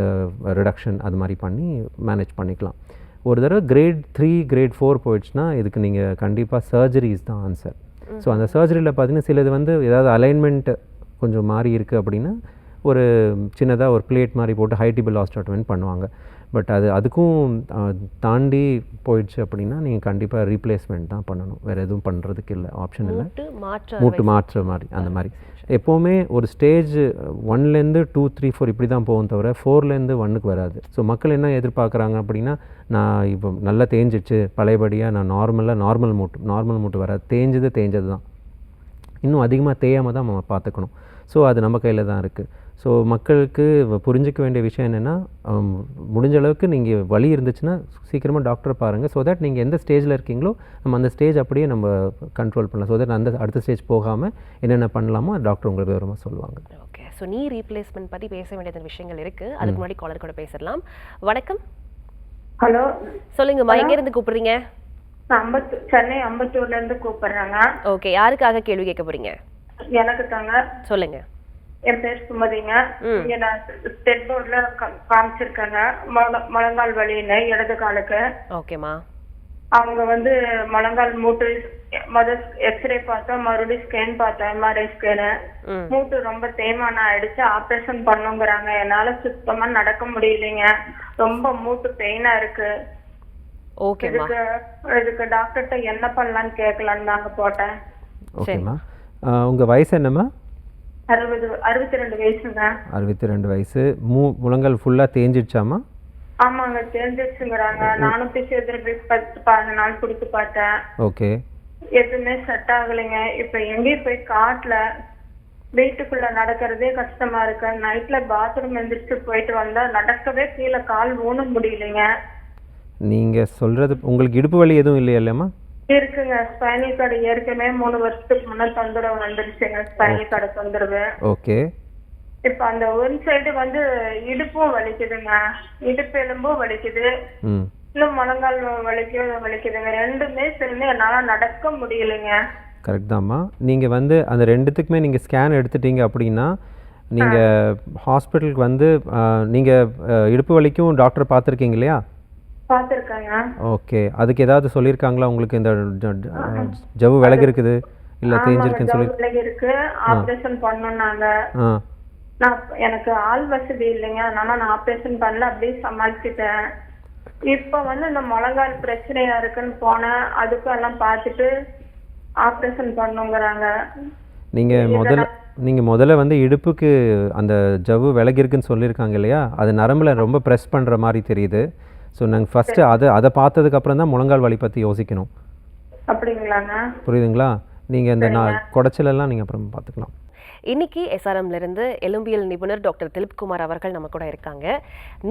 ரிடக்ஷன் அது மாதிரி பண்ணி மேனேஜ் பண்ணிக்கலாம். ஒரு தடவை கிரேட் 3, கிரேட் 4 போயிடுச்சுன்னா இதுக்கு நீங்கள் கண்டிப்பாக சர்ஜரிஸ் தான் ஆன்சர். ஸோ அந்த சர்ஜரியில் பார்த்தீங்கன்னா சிலது வந்து ஏதாவது அலைன்மெண்ட் கொஞ்சம் மாறி இருக்குது அப்படின்னா ஒரு சின்னதாக ஒரு பிளேட் மாதிரி போட்டு ஹை டிபிள் ஆஸ்டாட்மெண்ட் பண்ணுவாங்க. பட் அதுக்கும் தாண்டி போயிடுச்சு அப்படின்னா நீங்கள் கண்டிப்பாக ரீப்ளேஸ்மெண்ட் தான் பண்ணணும், வேறு எதுவும் பண்ணுறதுக்கு இல்லை, ஆப்ஷன் இல்லை. மூட்டு மாற்ற மாதிரி அந்த மாதிரி எப்போவுமே ஒரு ஸ்டேஜ் 1லேருந்து 2, 3, 4 இப்படி தான் போகும் தவிர 4லேருந்து 1க்கு வராது. ஸோ மக்கள் என்ன எதிர்பார்க்குறாங்க அப்படின்னா, நான் இப்போ நல்லா தேஞ்சிடுச்சு பழையபடியாக, நான் நார்மல் மூட்டு வராது, தேஞ்சது தான், இன்னும் அதிகமாக தேயாமல் தான் நம்ம பார்த்துக்கணும். ஸோ அது நம்ம கையில் தான் இருக்குது. ஸோ மக்களுக்கு புரிஞ்சிக்க வேண்டிய விஷயம் என்னென்னா, முடிஞ்ச அளவுக்கு நீங்கள் வலி இருந்துச்சுன்னா சீக்கிரமாக டாக்டரை பாருங்கள். ஸோ தட் நீங்கள் எந்த ஸ்டேஜில் இருக்கீங்களோ நம்ம அந்த ஸ்டேஜ் அப்படியே நம்ம கண்ட்ரோல் பண்ணலாம். ஸோ தட் அடுத்த ஸ்டேஜ் போகாமல் என்னென்ன பண்ணலாமோ டாக்டர் உங்களுக்கு விவரமாக சொல்லுவாங்க. ஓகே, ஸோ நீ ரீப்ளேஸ்மெண்ட் பற்றி பேச வேண்டிய விஷயங்கள் இருக்குது. அதுக்கு முன்னாடி காலர் கூட பேசலாம். வணக்கம். ஹலோ, சொல்லுங்கம்மா, எங்கேருந்து கூப்பிடுறீங்க? சென்னை அம்பத்தூர்லேருந்து கூப்பிட்றாங்க. ஓகே, யாருக்காக கேள்வி கேட்க போகிறீங்க? எனக்கு தாங்க. சொல்லுங்க. என் பேர் சுமதிங்க. இங்க நான் ஸ்டெட் போர்ட்ல காமிச்சிருக்கேங்க முழங்கால் வலின்னு இடது காலுக்கு. ஓகேம்மா. அவங்க முழங்கால் மூட்டு முதல் எக்ஸ்ரே பார்த்தோம், மறுபடியும் ஸ்கேன் பார்த்தோம், MRI ஸ்கேனு. மூட்டு ரொம்ப தேய்மானம் ஆயிடுச்சு, ஆப்ரேஷன் பண்ணுங்கிறாங்க. என்னால சுத்தமா நடக்க முடியலைங்க, ரொம்ப மூட்டு பெயினா இருக்கு. இதுக்கு டாக்டர்கிட்ட என்ன பண்ணலான்னு கேட்கலான்னு தாங்க போட்டேன். ஓகேம்மா, உங்கள் வயசு என்னம்மா? 62 வயசுங்க. 62 வயசு. முழங்கால் ஃபுல்லாக தேஞ்சிடுச்சாமா? ஆமாங்க, தேஞ்சிடுச்சுங்கிறாங்க. நானும் பிசியோதெரபி 10-15 நாள் கொடுத்து பார்த்தேன். ஓகே, எதுவுமே செட் ஆகலைங்க. இப்ப எங்கேயும் போய் காட்டல, வீட்டுக்குள்ள நடக்கிறதே கஷ்டமா இருக்கு. நைட்ல பாத்ரூம் எந்திரிச்சு போயிட்டு வந்தா நடக்கவே கீழே கால் ஊன முடியலைங்க. நீங்கள் சொல்கிறது உங்களுக்கு இடுப்பு வலி எதுவும் இல்லையாம்மா? இருக்குங்க, ஸ்பைனல் கார்டு ஏற்கனவே 3 வருஷத்துக்கு முன்ன தொந்தரவு வந்துருச்சுங்க, ஸ்பைனல் கார்டு தொந்தரவு. ஓகே, இப்ப அந்த ஒரு சைடு இடுப்பும் வலிக்குதுங்க, இடுப்பு எலும்பும் வலிக்குது, இன்னும் முழங்கால் வலிக்குதுங்க. ரெண்டுமே சேர்ந்து என்னால நடக்க முடியலைங்க. கரெக்ட் தான்மா. நீங்கள் அந்த ரெண்டுத்துக்குமே நீங்கள் ஸ்கேன் எடுத்துட்டீங்க அப்படின்னா நீங்கள் ஹாஸ்பிட்டலுக்கு நீங்கள் இடுப்பு வலிக்கும் டாக்டர் பார்த்துருக்கீங்க இல்லையா? பார்த்துருக்காங்க. ஓகே, அதுக்கு ஏதாவது சொல்லியிருக்காங்களா உங்களுக்கு? இந்த ஜவ்வு விலகி இருக்குது இல்லை தேஞ்சிருக்குன்னு இருக்கு, ஆப்ரேஷன் பண்ணோம்னாங்க. எனக்கு ஆள் வசதி இல்லைங்க, அதனால நான் ஆப்ரேஷன் பண்ணல, அப்படியே சமாளிச்சுட்டேன். இப்ப இந்த முழங்கால் பிரச்சனையா இருக்குன்னு போனேன், அதுக்கும் எல்லாம் பார்த்துட்டு ஆப்ரேஷன் பண்ணுங்கிறாங்க. நீங்கள் முதல்ல இடுப்புக்கு அந்த ஜவ்வு விலகி இருக்குன்னு சொல்லியிருக்காங்க இல்லையா? அது நரம்பில் ரொம்ப ப்ரெஸ் பண்ணுற மாதிரி தெரியுது. ஸோ நாங்கள் ஃபஸ்ட்டு அதை பார்த்ததுக்கப்புறம் தான் முழங்கால் வலி பற்றி யோசிக்கணும். அப்படிங்களாங்க? புரியுதுங்களா? நீங்கள் இந்த குடைச்சலெல்லாம் நீங்கள் அப்புறம் பார்த்துக்கலாம். இன்னைக்கு எஸ்ஆர்எம்லேருந்து எலும்பியல் நிபுணர் டாக்டர் திலீப்குமார் அவர்கள் நம்ம கூட இருக்காங்க.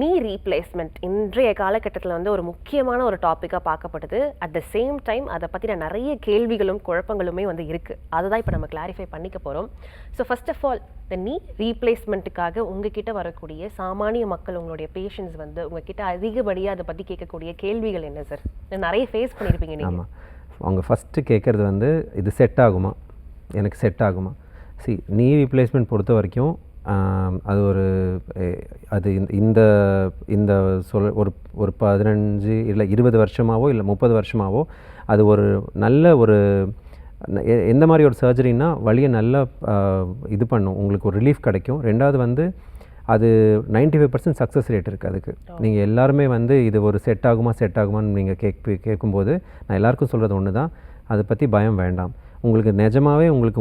நீ ரீப்ளேஸ்மெண்ட் இன்றைய காலகட்டத்தில் ஒரு முக்கியமான ஒரு டாப்பிக்காக பார்க்கப்படுது. அட் த சேம் டைம் அதை பற்றின நிறைய கேள்விகளும் குழப்பங்களுமே இருக்குது. அதை தான் இப்போ நம்ம கிளாரிஃபை பண்ணிக்க போகிறோம். ஸோ ஃபர்ஸ்ட் ஆஃப் ஆல், இந்த நீ ரீப்ளேஸ்மெண்ட்டுக்காக உங்ககிட்ட வரக்கூடிய சாமானிய மக்கள், உங்களுடைய பேஷண்ட்ஸ் உங்ககிட்ட அதிகப்படியாக அதை பற்றி கேட்கக்கூடிய கேள்விகள் என்ன சார்? நிறைய ஃபேஸ் பண்ணியிருப்பீங்க நீங்கள். ஆமாம், அவங்க ஃபஸ்ட்டு கேட்குறது இது செட் ஆகுமா, எனக்கு செட் ஆகுமா? நீ ரீப்ளேஸ்மெண்ட் பொறுத்த வரைக்கும் அது இந்த ஒரு 15 இல்லை 20 வருஷமாவோ இல்லை 30 வருஷமாவோ அது ஒரு நல்ல எந்த மாதிரி ஒரு சர்ஜரின்னா வலியை நல்லா இது பண்ணும், உங்களுக்கு ஒரு ரிலீஃப் கிடைக்கும். ரெண்டாவது அது 95% சக்ஸஸ் ரேட் இருக்குது அதுக்கு. நீங்கள் எல்லாருமே இது ஒரு செட் ஆகுமான்னு நீங்கள் கேட்கும்போது நான் எல்லாருக்கும் சொல்கிறது ஒன்று தான், அதை பற்றி பயம் வேண்டாம். உங்களுக்கு நிஜமாகவே உங்களுக்கு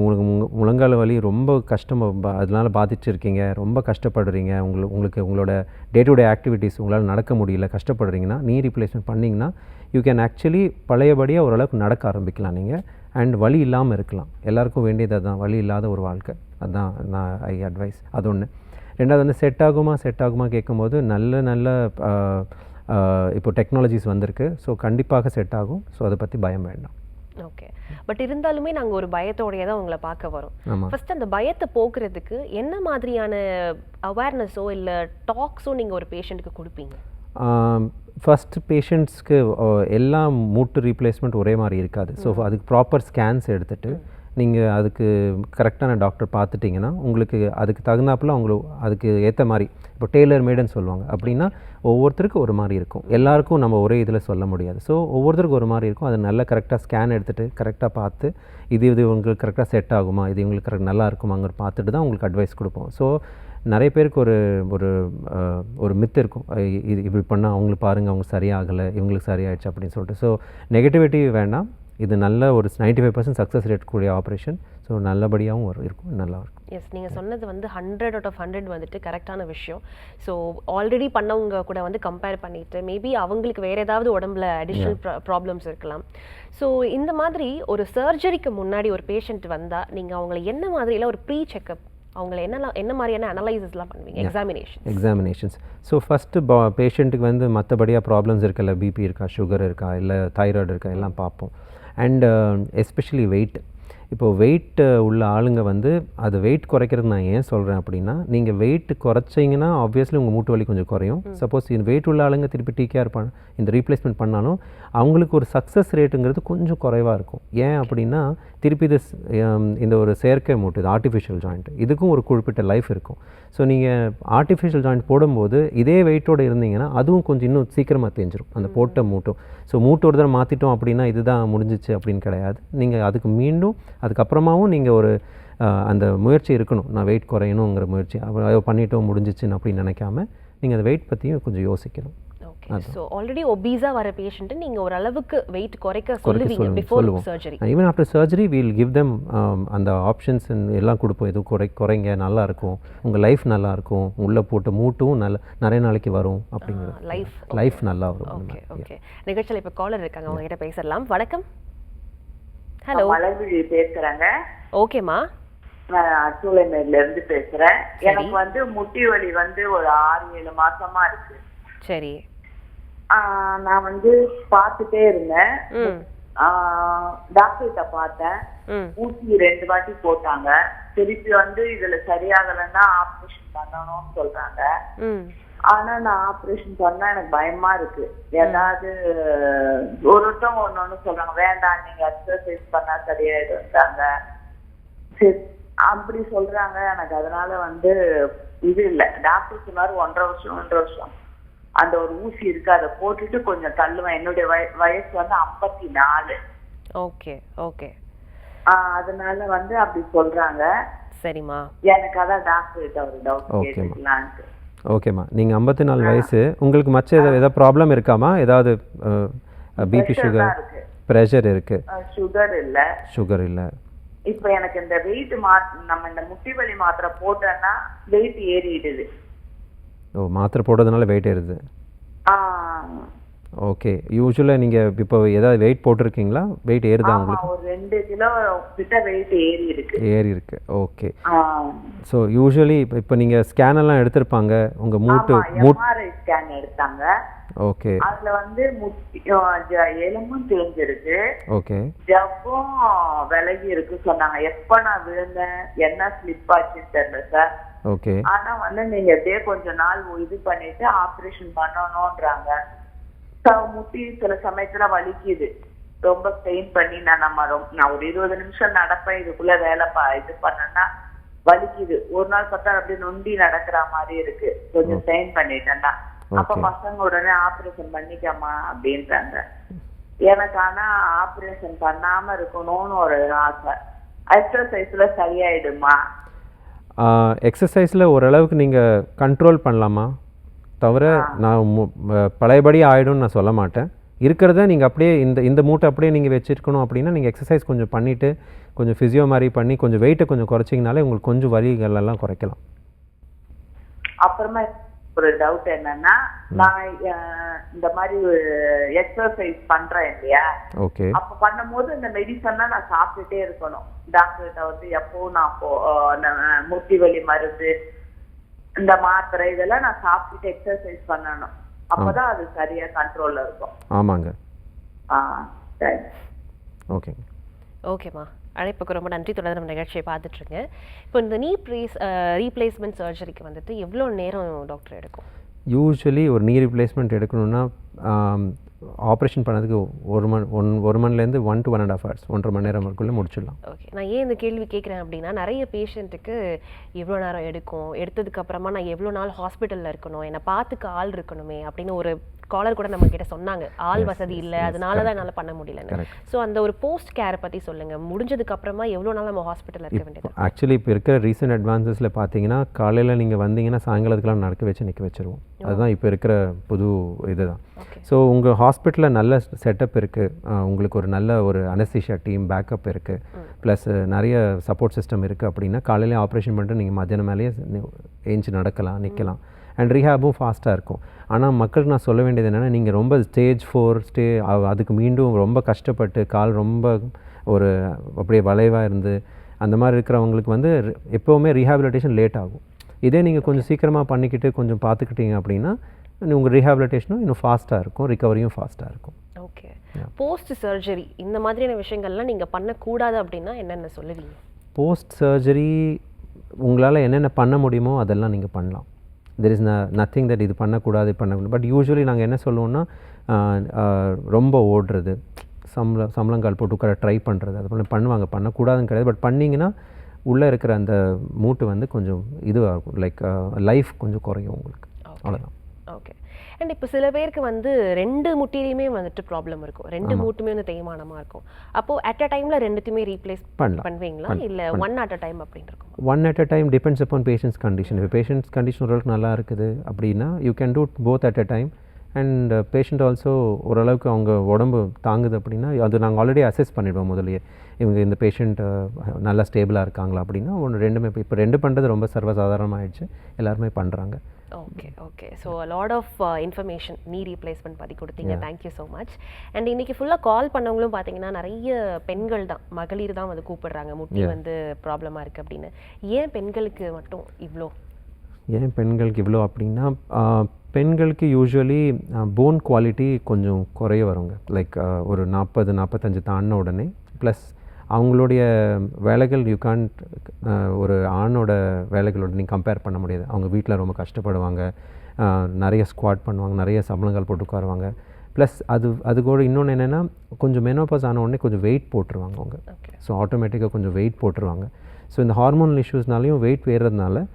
முழங்கால் வலி ரொம்ப கஷ்டம், அதனால் பாதிச்சிருக்கீங்க, ரொம்ப கஷ்டப்படுறீங்க, உங்களுக்கு உங்களோட டே டு டே ஆக்டிவிட்டீஸ் உங்களால் நடக்க முடியல, கஷ்டப்படுறீங்கன்னா நீ ரீப்ளேஸ்மெண்ட் பண்ணிங்கன்னா யூ கேன் ஆக்சுவலி பழையபடியாக ஓரளவுக்கு நடக்க ஆரம்பிக்கலாம் நீங்கள். அண்ட் வலி இல்லாமல் இருக்கலாம். எல்லாருக்கும் வேண்டியது அதுதான், வலி இல்லாத ஒரு வாழ்க்கை. அதுதான் நான் அட்வைஸ். அது ஒன்று. ரெண்டாவது செட் ஆகுமா கேட்கும்போது நல்ல இப்போ டெக்னாலஜிஸ் வந்திருக்கு. ஸோ கண்டிப்பாக செட் ஆகும். ஸோ அதை பற்றி பயம் வேண்டாம். ஓகே, பட் இருந்தாலுமே நாங்கள் ஒரு பயத்தோடையே தான் உங்களை பார்க்க வரோம். ஃபர்ஸ்ட் அந்த பயத்தை போக்குறதுக்கு என்ன மாதிரியான அவேர்னஸோ இல்லை டாக்ஸோ நீங்கள் ஒரு பேஷண்ட்டுக்கு கொடுப்பீங்க? ஃபஸ்ட்டு பேஷண்ட்ஸ்க்கு எல்லா மூட்டு ரீப்ளேஸ்மெண்ட் ஒரே மாதிரி இருக்காது. ஸோ அதுக்கு ப்ராப்பர் ஸ்கேன்ஸ் எடுத்துகிட்டு நீங்கள் அதுக்கு கரெக்டான டாக்டர் பார்த்துட்டிங்கன்னா உங்களுக்கு அதுக்கு தகுந்தாப்பில் அதுக்கு ஏற்ற மாதிரி, இப்போ டெய்லர் மேடுன்னு சொல்லுவாங்க. அப்படின்னா ஒவ்வொருத்தருக்கும் ஒரு மாதிரி இருக்கும், எல்லாருக்கும் நம்ம ஒரே இதில் சொல்ல முடியாது. ஸோ ஒவ்வொருத்தருக்கும் ஒரு மாதிரி இருக்கும். அது நல்லா கரெக்டாக ஸ்கேன் எடுத்துகிட்டு கரெக்டாக பார்த்து இது உங்களுக்கு கரெக்டாக செட் ஆகுமா, இது உங்களுக்கு கரெக்ட் நல்லா இருக்குமாங்கிற பார்த்துட்டு தான் உங்களுக்கு அட்வைஸ் கொடுப்போம். ஸோ நிறைய பேருக்கு ஒரு ஒரு ஒரு மித்து இருக்கும், இது இப்படி பண்ணால் அவங்களுக்கு பாருங்கள் அவங்க சரியாகலை, இவங்களுக்கு சரியாயிடுச்சு அப்படின்னு சொல்லிட்டு. ஸோ நெகட்டிவிட்டி வேண்டாம், இது நல்ல ஒரு 95% சக்ஸஸ் ரேட் கூடிய ஆப்ரேஷன். ஸோ நல்லபடியாகவும் இருக்கும், நல்லா இருக்கும். எஸ், நீங்கள் சொன்னது வந்து 100 out of 100 வந்துட்டு கரெக்டான விஷயம். ஸோ ஆல்ரெடி பண்ணவங்க கூட வந்து கம்பேர் பண்ணிட்டு மேபி அவங்களுக்கு வேறு ஏதாவது உடம்புல அடிஷ்னல் ப்ராப்ளம்ஸ் இருக்கலாம். ஸோ இந்த மாதிரி ஒரு சர்ஜரிக்கு முன்னாடி ஒரு பேஷண்ட் வந்தால் நீங்கள் அவங்கள என்ன மாதிரிலாம் ஒரு ப்ரீ செக்அப், அவங்கள என்ன மாதிரியான அனலைசஸ்லாம் பண்ணுவீங்க? எக்ஸாமினேஷன்ஸ். ஸோ ஃபஸ்ட்டு பேஷண்ட்டுக்கு வந்து மற்றபடியாக ப்ராப்ளம்ஸ் இருக்குல்ல, பிபி இருக்கா, சுகர் இருக்கா, இல்லை தைராய்டு இருக்கா, எல்லாம் பார்ப்போம். And especially weight. இப்போது வெயிட் உள்ள ஆளுங்க வந்து அது வெயிட் குறைக்கிறது நான் ஏன் சொல்கிறேன் அப்படின்னா, நீங்கள் வெயிட் குறைச்சிங்கன்னா ஆப்வியஸ்லி உங்கள் மூட்டு வலி கொஞ்சம் குறையும். சப்போஸ் இந்த வெயிட் உள்ள ஆளுங்க திருப்பி டிகேஆர் இந்த ரீப்ளேஸ்மெண்ட் பண்ணாலும் அவங்களுக்கு ஒரு சக்ஸஸ் ரேட்டுங்கிறது கொஞ்சம் குறைவாக இருக்கும். ஏன் அப்படின்னா திருப்பி இந்த ஒரு செயற்கை மூட்டு, இது ஆர்டிஃபிஷியல் ஜாயிண்ட், இதுக்கும் ஒரு குறிப்பிட்ட லைஃப் இருக்கும். ஸோ நீங்கள் ஆர்டிஃபிஷியல் ஜாயிண்ட் போடும்போது இதே வெயிட்டோடு இருந்தீங்கன்னா அதுவும் கொஞ்சம் இன்னும் சீக்கிரமாக தேஞ்சிரும் அந்த போட்ட மூட்டும். ஸோ மூட்டு ஒரு தடவை மாற்றிட்டோம் அப்படின்னா இதுதான் முடிஞ்சிச்சு அப்படின்னு கிடையாது. நீங்கள் அதுக்கு மீண்டும் அதுக்கப்புறமாவும் நீங்கள் ஒரு அந்த முயற்சி இருக்கணும், நான் வெயிட் குறையணுங்கிற முயற்சி. அப்புறம் பண்ணிட்டோம் முடிஞ்சிச்சுன்னு அப்படின்னு நினைக்காம நீங்கள் அந்த வெயிட் பற்றியும் கொஞ்சம் யோசிக்கணும். ஓகே, ஸோ ஆல்ரெடி ஒபீஸாக வர பேஷண்ட்டு நீங்கள் ஓரளவுக்கு வெயிட் குறைக்க சொல்லுவீங்க before surgery. Even after surgery wheel give them அந்த ஆப்ஷன்ஸ் எல்லாம் கொடுப்போம். இது குறைங்க, நல்லாயிருக்கும், உங்கள் லைஃப் நல்லாயிருக்கும், உள்ளே போட்டு மூட்டும் நிறைய நாளைக்கு வரும் அப்படிங்கிறது, லைஃப் நல்லா வரும். ஓகே ஓகே, நிகழ்ச்சியில் இப்போ காலர் இருக்காங்க, அவங்க கிட்ட பேசலாம். வணக்கம். ஹலோ, மலர்விழி பேசுறேங்க. ஓகேம்மா, நான் சூளைமேடுல இருந்து பேசுறேன். எனக்கு வந்து முட்டி வலி வந்து ஒரு 6-7 மாசமா இருக்கு. சரி. நான் வந்து பார்த்துட்டே இருந்தேன், டாக்டர்கிட்ட பார்த்தேன், ஊசி 2 வாட்டி போட்டாங்க. திருப்பி வந்து இதுல சரியாகலன்னா ஆப்ரேஷன் பண்ணணும்னு சொல்றாங்க. ஆனா நான் ஆப்ரேஷன் பண்ணா எனக்கு பயமா இருக்கு. ஏதாவது ஒருத்தவங்க ஒண்ணு சொல்றாங்க, வேண்டாம் நீங்க எக்ஸசைஸ் பண்ணா சரியாயிடுறாங்க, அப்படி சொல்றாங்க. எனக்கு அதனால வந்து இது இல்ல. டாக்டர் சொன்னாரு 1.5 வருஷம் அந்த ஒரு ஊசி இருக்கு, அதை போட்டுட்டு கொஞ்சம் தள்ளுவேன். என்னுடைய வயசு வந்து 54. ஓகே ஓகே, அதனால வந்து அப்படி சொல்றாங்க. சரிம்மா, எனக்கு அதான் டாக்டர் கிட்ட ஒரு டவுட் கேட்டுக்கலான்ட்டு. ஓகேம்மா, நீங்கள் 54 வயசு, உங்களுக்கு மற்ற ஏதாவது ப்ராப்ளம் இருக்காமா? ஏதாவது பிபி, சுகர், ப்ரெஷர் இருக்கு? சுகர் இல்லை. இப்போ எனக்கு இந்த வெயிட் நம்ம இந்த முட்டி வலி மாத்திரை போட்டோன்னா வெயிட் ஏறிடுது. ஓ, மாத்திரை போடுறதுனால வெயிட் ஏறுது. ஓகே, யூஸ்வலாக நீங்கள் இப்போ ஏதாவது வெயிட் போட்டிருக்கீங்களா? வெயிட் ஏறுதா உங்களுக்கு? ஒரு 2 கிலோ கிட்ட வெயிட் ஏறி இருக்கு. ஓகே. ஸோ யூஸ்வலி இப்போ நீங்கள் ஸ்கேன் எல்லாம் எடுத்திருப்பாங்க, உங்கள் மூட்டு MRI ஸ்கேன் எடுத்தாங்க. ஓகே. அதுல வந்து எலும்பும் தேஞ்சிருக்கு, ஓகே, ஜவ்வும் விலகி இருக்கு சொன்னாங்க. எப்ப நான் விழுந்தேன், என்ன ஸ்லிப் ஆச்சுன்னு தெரியல சார். ஓகே. ஆனா வந்து நீங்க எப்படியே கொஞ்ச நாள் இது பண்ணிட்டு ஆப்ரேஷன் பண்ணணும்ன்றாங்க. முட்டி சில சமயத்துல வலிக்குது, ரொம்ப ஸ்ட்ரெயின் பண்ணி நான் ஒரு 20 நிமிஷம் நடப்பேன், இதுக்குள்ள வேலை இது பண்ணேன்னா வலிக்குது. ஒரு நாள் பார்த்தா அப்படியே நொண்டி நடக்கிற மாதிரி இருக்கு, கொஞ்சம் ஸ்ட்ரெயின் பண்ணிட்டேன்னா. அப்ப பசங்க உடனே ஆப்ரேஷன் பண்ணிக்கமா அப்படின்றாங்க. எனக்கு ஆனா ஆப்ரேஷன் பண்ணாம இருக்கணும்னு ஒரு ஆசை. எக்ஸசைஸ்ல சரியாயிடுமா? எக்ஸசைஸில் ஓரளவுக்கு நீங்கள் கண்ட்ரோல் பண்ணலாமா தவிர நான் பழையபடி ஆகிடும்னு நான் சொல்ல மாட்டேன். இருக்கிறத நீங்கள் அப்படியே இந்த மூட்டை அப்படியே நீங்கள் வச்சுருக்கணும் அப்படின்னா நீங்கள் எக்ஸசைஸ் கொஞ்சம் பண்ணிவிட்டு கொஞ்சம் ஃபிசியோ மாதிரி பண்ணி கொஞ்சம் வெயிட்டை கொஞ்சம் குறைச்சிங்கனாலே உங்களுக்கு கொஞ்சம் வலிகள் எல்லாம் குறைக்கலாம். அப்புறமா ஒரு டவுட் என்னன்னா, நான் இந்த மாதிரி எக்ஸசைஸ் பண்றேன் இல்லையா, ஓகே, அப்ப பண்ணும்போது இந்த மெடிசன்னா நான் சாப்பிட்டுட்டே இருக்கணும். டாக்டர்கிட்ட வந்து எப்போ நான் முட்டி வலி மருந்து, இந்த மாத்திரை இதெல்லாம் நான் சாப்பிட்டுட்டு எக்ஸசைஸ் பண்ணணும். அப்பதான் அது சரியா கண்ட்ரோல்ல இருக்கும். ஆமாங்க. சரி, ஓகே. ஓகேம்மா, அழைப்புக்கு ரொம்ப நன்றி. தொடர்ந்து நம்ம நிகழ்ச்சியை பார்த்துட்ருங்க. இப்போ இந்த ரீப்ளேஸ்மெண்ட் சர்ஜரிக்கு வந்துட்டு எவ்வளோ நேரம் டாக்டர் எடுக்கும்? யூஸ்வலி ஒரு நீ ரீப்ளேஸ்மெண்ட் எடுக்கணும்னா ஆப்ரேஷன் பண்ணதுக்கு 1 மணிலேருந்து 1 to 1.5 hours, 1.5 மணி நேரம்க்குள்ளே முடிச்சிடலாம். ஓகே, நான் ஏன் இந்த கேள்வி கேட்குறேன் அப்படின்னா, நிறைய பேஷண்ட்டுக்கு எவ்வளோ நேரம் எடுக்கும், எடுத்ததுக்கு அப்புறமா நான் எவ்வளோ நாள் ஹாஸ்பிட்டலில் இருக்கணும், என்னை பார்த்துக்க ஆள் இருக்கணுமே அப்படின்னு ஒரு காலர் கூட நம்ம கிட்ட சொன்னாங்க ஆள் வசதி இல்லை, அதனால தான் என்னால் பண்ண முடியலன்னு. ஸோ அந்த ஒரு போஸ்ட் கேரை பற்றி சொல்லுங்க. முடிஞ்சதுக்கு அப்புறமா எவ்வளோ நாள் நம்ம ஹாஸ்பிட்டலில் இருக்க வேண்டியது? ஆக்சுவலி இப்போ இருக்கிற ரீசெண்ட் அட்வான்சஸில் பார்த்தீங்கன்னா காலையில் நீங்கள் வந்தீங்கன்னா சாயங்காலத்துக்குலாம் நடக்க வச்சு நிற்க வச்சுருவோம். அதுதான் இப்போ இருக்கிற புது இதுதான். ஸோ உங்கள் ஹாஸ்பிட்டலில் நல்ல செட்டப் இருக்குது, உங்களுக்கு ஒரு நல்ல ஒரு அனஸ்தீஷியா டீம் பேக்கப் இருக்குது, ப்ளஸ் நிறைய சப்போர்ட் சிஸ்டம் இருக்குது அப்படின்னா காலையிலே ஆப்ரேஷன் பண்ணிட்டு நீங்கள் மத்தியானம் மேலேயே ஏஞ்சி நடக்கலாம், நிற்கலாம். அண்ட் ரீஹேபும் ஃபாஸ்ட்டாக இருக்கும். ஆனால் மக்களுக்கு நான் சொல்ல வேண்டியது என்னென்னா, நீங்கள் ரொம்ப ஸ்டேஜ் 4 அதுக்கு மீண்டும் ரொம்ப கஷ்டப்பட்டு கால் ரொம்ப ஒரு அப்படியே வளைவாக இருந்து அந்த மாதிரி இருக்கிறவங்களுக்கு வந்து எப்போவுமே ரீஹாபிலிட்டேஷன் லேட் ஆகும். இதே நீங்கள் கொஞ்சம் சீக்கிரமாக பண்ணிக்கிட்டு கொஞ்சம் பார்த்துக்கிட்டீங்க அப்படின்னா உங்கள் ரீஹாபிலிட்டேஷனும் இன்னும் ஃபாஸ்ட்டாக இருக்கும், ரிகவரியும் ஃபாஸ்ட்டாக இருக்கும். ஓகே. போஸ்ட் சர்ஜரி இந்த மாதிரியான விஷயங்கள்லாம் நீங்கள் பண்ணக்கூடாது அப்படின்னா என்னென்ன சொல்லுவீங்க? போஸ்ட் சர்ஜரி உங்களால் என்னென்ன பண்ண முடியுமோ அதெல்லாம் நீங்கள் பண்ணலாம். தெர் இஸ் நத்திங் தட் இது பண்ணக்கூடாது பண்ணக்கூடாது. பட் யூஸ்வலி நாங்கள் என்ன சொல்லுவோம்னா, ரொம்ப ஓடுறது, சம்பளங்கால் போட்டு உட்கார ட்ரை பண்ணுறது, அது போல பண்ணுவாங்க. பண்ணக்கூடாதுன்னு கிடையாது. பட் பண்ணிங்கன்னா உள்ளே இருக்கிற அந்த மூட்டு வந்து கொஞ்சம் இதுவாக இருக்கும், லைக் லைஃப் கொஞ்சம் குறையும் உங்களுக்கு, அவ்வளோதான். ஓகே. அண்ட் இப்போ சில பேருக்கு வந்து 2 முட்டிலையுமே வந்துட்டு ப்ராப்ளம் இருக்கும், 2 மூட்டுமே வந்து தேய்மானமாக இருக்கும். அப்போது அட் அ டைமில் 2த்தையுமே ரீப்ளேஸ் பண்ணுவீங்களா, இல்லை 1 at a time அப்படின்னு இருக்கும்? 1 at a time depends upon patient's condition. இப்போ பேஷண்ட்ஸ் கண்டிஷன் ஓரளவுக்கு நல்லா இருக்குது அப்படின்னா you can do both at a time. And patient also ஓரளவுக்கு அவங்க உடம்பு தாங்குது அப்படின்னா அது நாங்கள் ஆல்ரெடி அசஸ் பண்ணிவிடுவோம் முதலையே. இவங்க இந்த பேஷண்ட் நல்லா ஸ்டேபிளாக இருக்காங்களா அப்படின்னா ரெண்டுமே இப்போ 2 பண்ணுறது ரொம்ப சர்வசாதாரணமாகிடுச்சு, எல்லாருமே பண்ணுறாங்க. Okay okay. So lot of information knee replacement பற்றி கொடுத்தீங்க. Thank you so much. அண்ட் இன்றைக்கி ஃபுல்லாக கால் பண்ணவங்களும் பார்த்தீங்கன்னா நிறைய பெண்கள் தான், மகளிர் தான் வந்து கூப்பிடுறாங்க, முட்டி வந்து ப்ராப்ளமாக இருக்குது அப்படின்னு. ஏன் பெண்களுக்கு மட்டும் இவ்வளோ? ஏன் பெண்களுக்கு இவ்வளோ அப்படின்னா, பெண்களுக்கு யூஸ்வலி போன் குவாலிட்டி கொஞ்சம் குறைய வருங்க. லைக் ஒரு 40-45 தாண்டின உடனே, ப்ளஸ் அவங்களுடைய வேலைகள் யூ கான்ட் ஒரு ஆணோட வேலைகளோட நீங்கள் கம்பேர் பண்ண முடியாது. அவங்க வீட்டில் ரொம்ப கஷ்டப்படுவாங்க, நிறைய ஸ்குவாட் பண்ணுவாங்க, நிறைய சம்பளங்கள் போட்டு உட்காருவாங்க. ப்ளஸ் அது கூட இன்னொன்று என்னென்னா, கொஞ்சம் மெனோபாஸ் ஆன உடனே கொஞ்சம் வெயிட் போட்டுருவாங்க அவங்க. ஸோ ஆட்டோமேட்டிக்காக கொஞ்சம் வெயிட் போட்டுருவாங்க. ஸோ இந்த ஹார்மோனல் இஷ்யூஸ்னாலையும் வெயிட் ஏறுறதுனால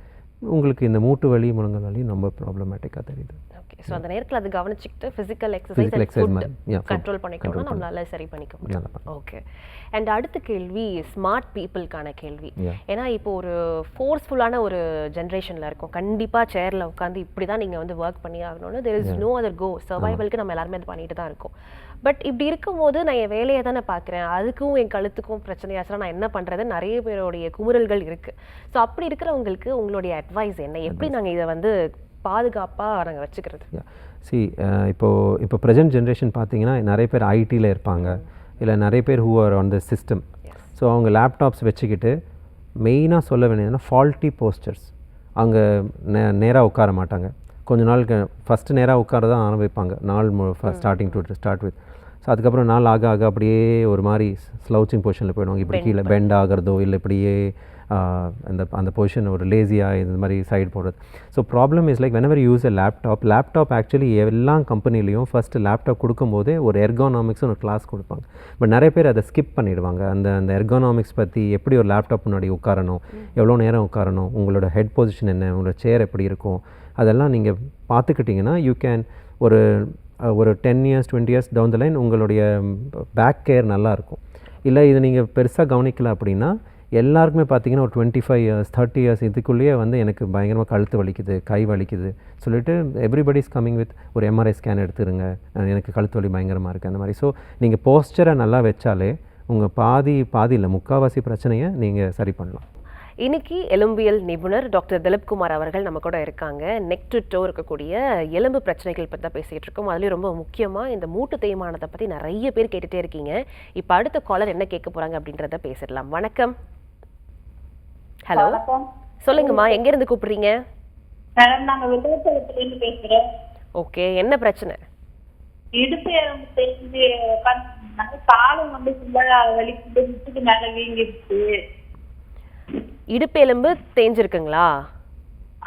உங்களுக்கு இந்த மூட்டு வலி, முழங்கால் வலி ரொம்ப ப்ராப்ளமேட்டிக்காக தெரியுது. ஓகே. ஸோ அந்த நேரத்தில் அது கவனிச்சுக்கிட்டு ஃபிசிக்கல் எக்ஸசைஸ் கண்ட்ரோல் பண்ணிக்கணும்னா நம்மளால சரி பண்ணிக்க முடியும். ஓகே. அண்ட் அடுத்த கேள்வி ஸ்மார்ட் பீப்புளுக்கான கேள்வி. ஏன்னா இப்போ ஒரு ஃபோர்ஸ்ஃபுல்லான ஒரு ஜென்ரேஷனில் இருக்கும், கண்டிப்பாக சேரில் உட்காந்து இப்படி தான் நீங்கள் வந்து ஒர்க் பண்ணி ஆகணும்னு, there is no other go, சர்வைவலுக்கு நம்ம எல்லாருமே அது பண்ணிட்டு தான் இருக்கோம். பட் இப்படி இருக்கும்போது நான் என் வேலையை தானே பார்க்குறேன், அதுக்கும் என் கழுத்துக்கும் பிரச்சனையாச்சுன்னா நான் என்ன பண்ணுறது, நிறைய பேருடைய குமுறல்கள் இருக்குது. ஸோ அப்படி இருக்கிறவங்களுக்கு உங்களுடைய அட்வைஸ் என்ன, எப்படி நாங்கள் இதை வந்து பாதுகாப்பாக நாங்கள் வச்சுக்கிறது? இப்போ ப்ரெசென்ட் ஜென்ரேஷன் பார்த்தீங்கன்னா நிறைய பேர் ஐடியில் இருப்பாங்க, இல்லை நிறைய பேர் who are on the system. So அவங்க லேப்டாப்ஸ் வச்சுக்கிட்டு மெயினாக சொல்ல வேண்டியதுன்னா ஃபால்ட்டி போஸ்டர்ஸ். அவங்க நேராக உட்கார மாட்டாங்க. கொஞ்ச நாளுக்கு ஃபஸ்ட்டு நேராக உட்கார தான் ஆரம்பிப்பாங்க, நாள் ஸ்டார்ட் வித். ஸோ அதுக்கப்புறம் நாள் ஆக ஆக அப்படியே ஒரு மாதிரி ஸ்லவுச்சிங் பொசிஷனில் போயிடுவாங்க. இப்படி கீழே பெண்ட் ஆகிறதோ இல்லை இப்படியே அந்த பொசிஷன் ஒரு லேசியாக இந்த மாதிரி சைடு போடுறது. So problem is like whenever you use a laptop actually எல்லா கம்பெனிலையும் ஃபஸ்ட்டு லேப்டாப் கொடுக்கும்போதே ஒரு எர்கானாமிக்ஸ்னு ஒரு கிளாஸ் கொடுப்பாங்க. பட் நிறைய பேர் அதை ஸ்கிப் பண்ணிடுவாங்க. அந்த எர்கானாமிக்ஸ் பற்றி, எப்படி ஒரு லேப்டாப் முன்னாடி உட்காரணும், எவ்வளோ நேரம் உட்காரணும், உங்களோட ஹெட் பொசிஷன் என்ன, உங்களோட சேர் எப்படி இருக்கும், அதெல்லாம் நீங்கள் பார்த்துக்கிட்டிங்கன்னா யூ கேன் ஒரு 10 years 20 years down the line உங்களுடைய பேக் கேர் நல்லாயிருக்கும். இல்லை இது நீங்கள் பெருசாக கவனிக்கல அப்படின்னா எல்லாருக்குமே பார்த்தீங்கன்னா ஒரு 25 years 30 years இதுக்குள்ளேயே வந்து எனக்கு பயங்கரமாக கழுத்து வலிக்குது, கை வலிக்குது சொல்லிட்டு எவ்ரிபடி இஸ் கம்மிங் வித் ஒரு எம்ஆர்ஐ ஸ்கேன் எடுத்துருங்க, எனக்கு கழுத்து வலி பயங்கரமாக இருக்குது அந்த மாதிரி. ஸோ நீங்கள் போஸ்டரை நல்லா வச்சாலே உங்கள் பாதி இல்லை முக்கால்வாசி பிரச்சனையை நீங்கள் சரி பண்ணலாம். இன்னைக்கு எலும்பியல் நிபுணர் டாக்டர் திலீப்குமார் அவர்கள் நம்ம கூட இருக்காங்க. நெக் டு டோ இருக்கக்கூடிய எலும்பு பிரச்சனைகள் பற்றி தான் பேசிகிட்டு இருக்கோம். அதுலேயும் ரொம்ப முக்கியமாக இந்த மூட்டு தேய்மானத்தை பற்றி நிறைய பேர் கேட்டுகிட்டே இருக்கீங்க. இப்போ அடுத்த காலர் என்ன கேட்க போகிறாங்க அப்படின்றத பேசிடலாம். வணக்கம். ஹலோ, சொல்லுங்கம்மா, எங்கேருந்து கூப்பிடுறீங்க? மேடம், நாங்கள் விருதுநகர்லேருந்து பேசுகிறோம். ஓகே, என்ன பிரச்சனை? இடுப்பு எலும்பு தேய்ந்து காலம் வந்து ஃபுல்லாக வலிக்குது, முட்டுக்கு மேலே வீங்கிடுச்சு. இடுப்பு எலும்பு தேஞ்சிருக்குங்களா?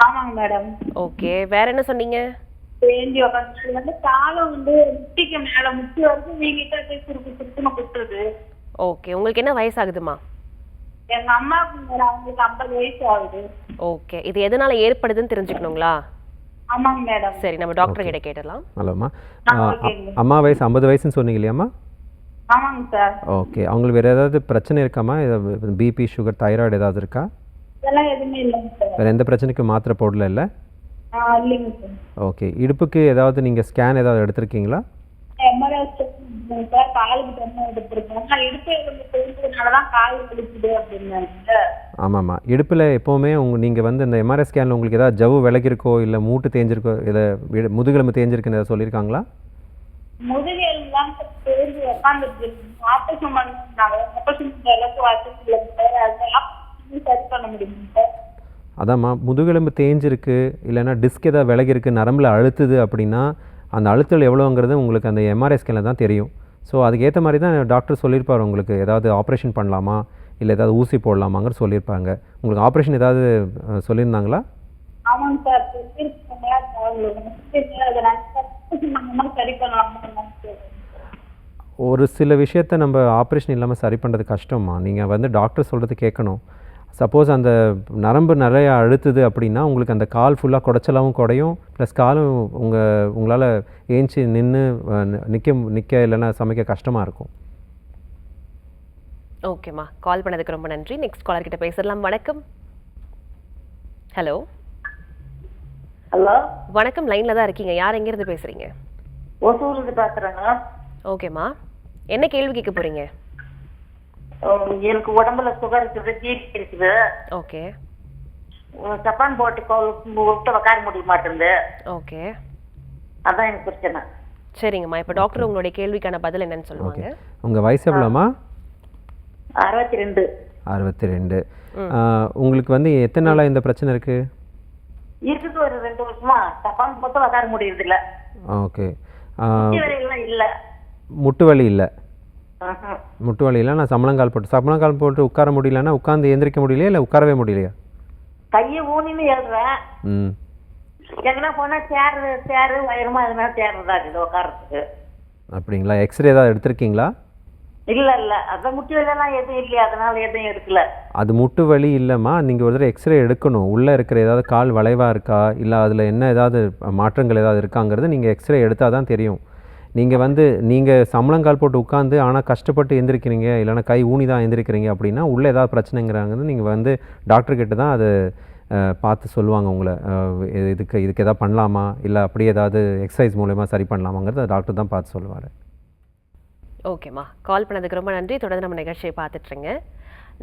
ஆமாங்க மேடம். ஓகே, வேற என்ன சொன்னீங்க? தேஞ்சி உட்காந்து வந்து காலம் வந்து முட்டிக்கு மேலே முட்டி வரைக்கும் வீங்கிட்டு சுருக்குன்னு குத்துது. ஓகே, உங்களுக்கு என்ன வயசாகுதுமா? எங்க அம்மாவுக்கு அவங்களுக்கு 50 வயசு ஆகுது. ஓகே, இது எதனால ஏற்படுதுன்னு தெரிஞ்சுக்கணுங்களா? ஆமாங்க மேடம். சரி, நம்ம டாக்டர் கிட்ட கேட்டலாம். ஹலோம்மா. ஓகேங்க. அம்மா வயசு 50 வயசுன்னு சொன்னீங்க இல்லையாம்மா? ஆமாங்க சார். ஓகே. அவங்களுக்கு வேறு ஏதாவது பிரச்சனை இருக்காம்மா? பிபி, சுகர், தைராய்டு ஏதாவது இருக்கா? இதெல்லாம் எதுவுமே இல்லைங்க சார். வேறு எந்த பிரச்சனைக்கும் மாத்திரை போடல இல்லை? இல்லைங்க சார். ஓகே. இடுப்புக்கு ஏதாவது நீங்கள் ஸ்கேன் ஏதாவது எடுத்திருக்கீங்களா? எம்ஆர்ஐ சார் காலுக்கு தண்ணி எடுத்துருக்கேன். நான் இடுப்பு எலும்பு தெரிஞ்சதுனாலதான் கால் வலிக்குது அப்படின்னாங்க. ஆமாம்மா. இடுப்பில் எப்போவுமே நீங்கள் வந்து இந்த எம்ஆர்ஐ ஸ்கேனில் உங்களுக்கு ஏதாவது ஜவ்வு விலகிருக்கோ இல்லை மூட்டு தேஞ்சிருக்கோ, இதை முதுகெலும்பு தேஞ்சிருக்குன்னு ஏதாவது சொல்லியிருக்காங்களா? முதுகெலும்பு தான் தெரிஞ்சு உட்காந்துருக்கு. ஆப்ரேஷன் பண்ணாங்க. ஆப்ரேஷன் அளவுக்கு வசதி இல்லைங்க சார். அது ஆப்ரேஷன் சரி பண்ண முடியுங்க சார்? அதாம்மா, முதுகெலும்பு தேஞ்சிருக்கு இல்லைன்னா டிஸ்க் ஏதாவது விலகிருக்கு, நரம்பில் அழுத்துது அப்படின்னா அந்த அழுத்தல் எவ்வளோங்கிறது உங்களுக்கு அந்த எம்ஆர்ஐ ஸ்கேனில் தான் தெரியும். ஸோ அதுக்கேற்ற மாதிரி தான் டாக்டர் சொல்லியிருப்பார் உங்களுக்கு ஏதாவது ஆப்ரேஷன் பண்ணலாமா இல்லை ஏதாவது ஊசி போடலாமாங்கிற சொல்லியிருப்பாங்க. உங்களுக்கு ஆப்ரேஷன் ஏதாவது சொல்லியிருந்தாங்களா? ஆமாங்க சார். சரி பண்ணலாம். ஒரு சில விஷயத்த நம்ம ஆப்ரேஷன் இல்லாமல் சரி பண்ணுறது கஷ்டமா. நீங்கள் வந்து டாக்டர் சொல்கிறது கேட்கணும். சப்போஸ் அந்த நரம்பு நிறையா அழுத்துது அப்படின்னா உங்களுக்கு அந்த கால் ஃபுல்லாக குடைச்சலாகவும் குடையும், ப்ளஸ் காலும் உங்களால் ஏஞ்சி நின்று நிற்க இல்லைன்னா சமைக்க கஷ்டமாக இருக்கும். ஓகேம்மா, கால் பண்ணதுக்கு ரொம்ப நன்றி. நெக்ஸ்ட் காலர் கிட்ட பேசலாம். வணக்கம். ஹலோ. ஹலோ, வணக்கம், லைன்ல தான் இருக்கீங்க. யார் எங்கேருந்து பேசுறீங்க? ஒசூர்லேருந்து பேசுறேங்க. ஓகேம்மா, என்ன கேள்வி கேட்க போறீங்க? எனக்கு உடம்புல சுகர் இருக்குது, ஜிபி இருக்குது. ஓகே. ஜப்பான் போட்டு விட்டு உட்கார முடிய மாட்டேங்குது. ஓகே, அதான் எனக்கு பிரச்சனை. சரிங்கம்மா. இப்போ டாக்டர் உங்களுடைய கேள்விக்கான பதில் என்னன்னு சொல்லுவாங்க. உங்கள் வயசு எவ்வளோம்மா? 62. 62. உங்களுக்கு வந்து எத்தனை நாளாக இந்த பிரச்சனை இருக்குது? இருக்குது ஒரு 2 வருஷமா. ஜப்பான் போட்டு உட்கார முடியறது இல்ல. ஓகே. வேலையெல்லாம் இல்ல. முட்டு வலி இல்லை? முட்டு வலி இல்லை. நான் சம்பளங்கால் போட்டு உட்கார முடியலன்னா உட்காந்து எந்திரிக்க முடியலையா இல்லை உட்காரவே முடியலையா? கையை ஊனின்னு எழுதுறேன். எங்கன்னா போனா சேரு உயரமா அது மேலே சேர்றதா இருக்குது உட்காரத்துக்கு. அப்படிங்களா? எக்ஸ்ரே ஏதாவது எடுத்திருக்கீங்களா? இல்ல அதான் முட்டி வலியெல்லாம் எதுவும் இல்லையா, அதனால எதுவும் எடுக்கல. அது முட்டு வலி இல்லைம்மா. நீங்கள் ஒரு தடவை எக்ஸ்ரே எடுக்கணும். உள்ளே இருக்கிற ஏதாவது கால் வளைவாக இருக்கா இல்லை அதில் என்ன ஏதாவது மாற்றங்கள் ஏதாவது இருக்காங்கிறது நீங்கள் எக்ஸ்ரே எடுத்தால் தான் தெரியும். நீங்கள் சம்பளங்கால் போட்டு உட்காந்து ஆனால் கஷ்டப்பட்டு எந்திரிக்கிறீங்க இல்லைனா கை ஊனி தான் எந்திரிக்கிறீங்க அப்படின்னா உள்ளே ஏதாவது பிரச்சனைங்கிறாங்கிறது நீங்கள் டாக்டர்கிட்ட தான் அது பார்த்து சொல்லுவாங்க உங்களை. இதுக்கு எதாவது பண்ணலாமா இல்லை அப்படியே ஏதாவது எக்ஸசைஸ் மூலமா சரி பண்ணலாமாங்கிறது டாக்டர் தான் பார்த்து சொல்லுவார். ஓகேம்மா, கால் பண்ணதுக்கு ரொம்ப நன்றி. தொடர்ந்து நம்ம நிகழ்ச்சியை பார்த்துட்ருங்க.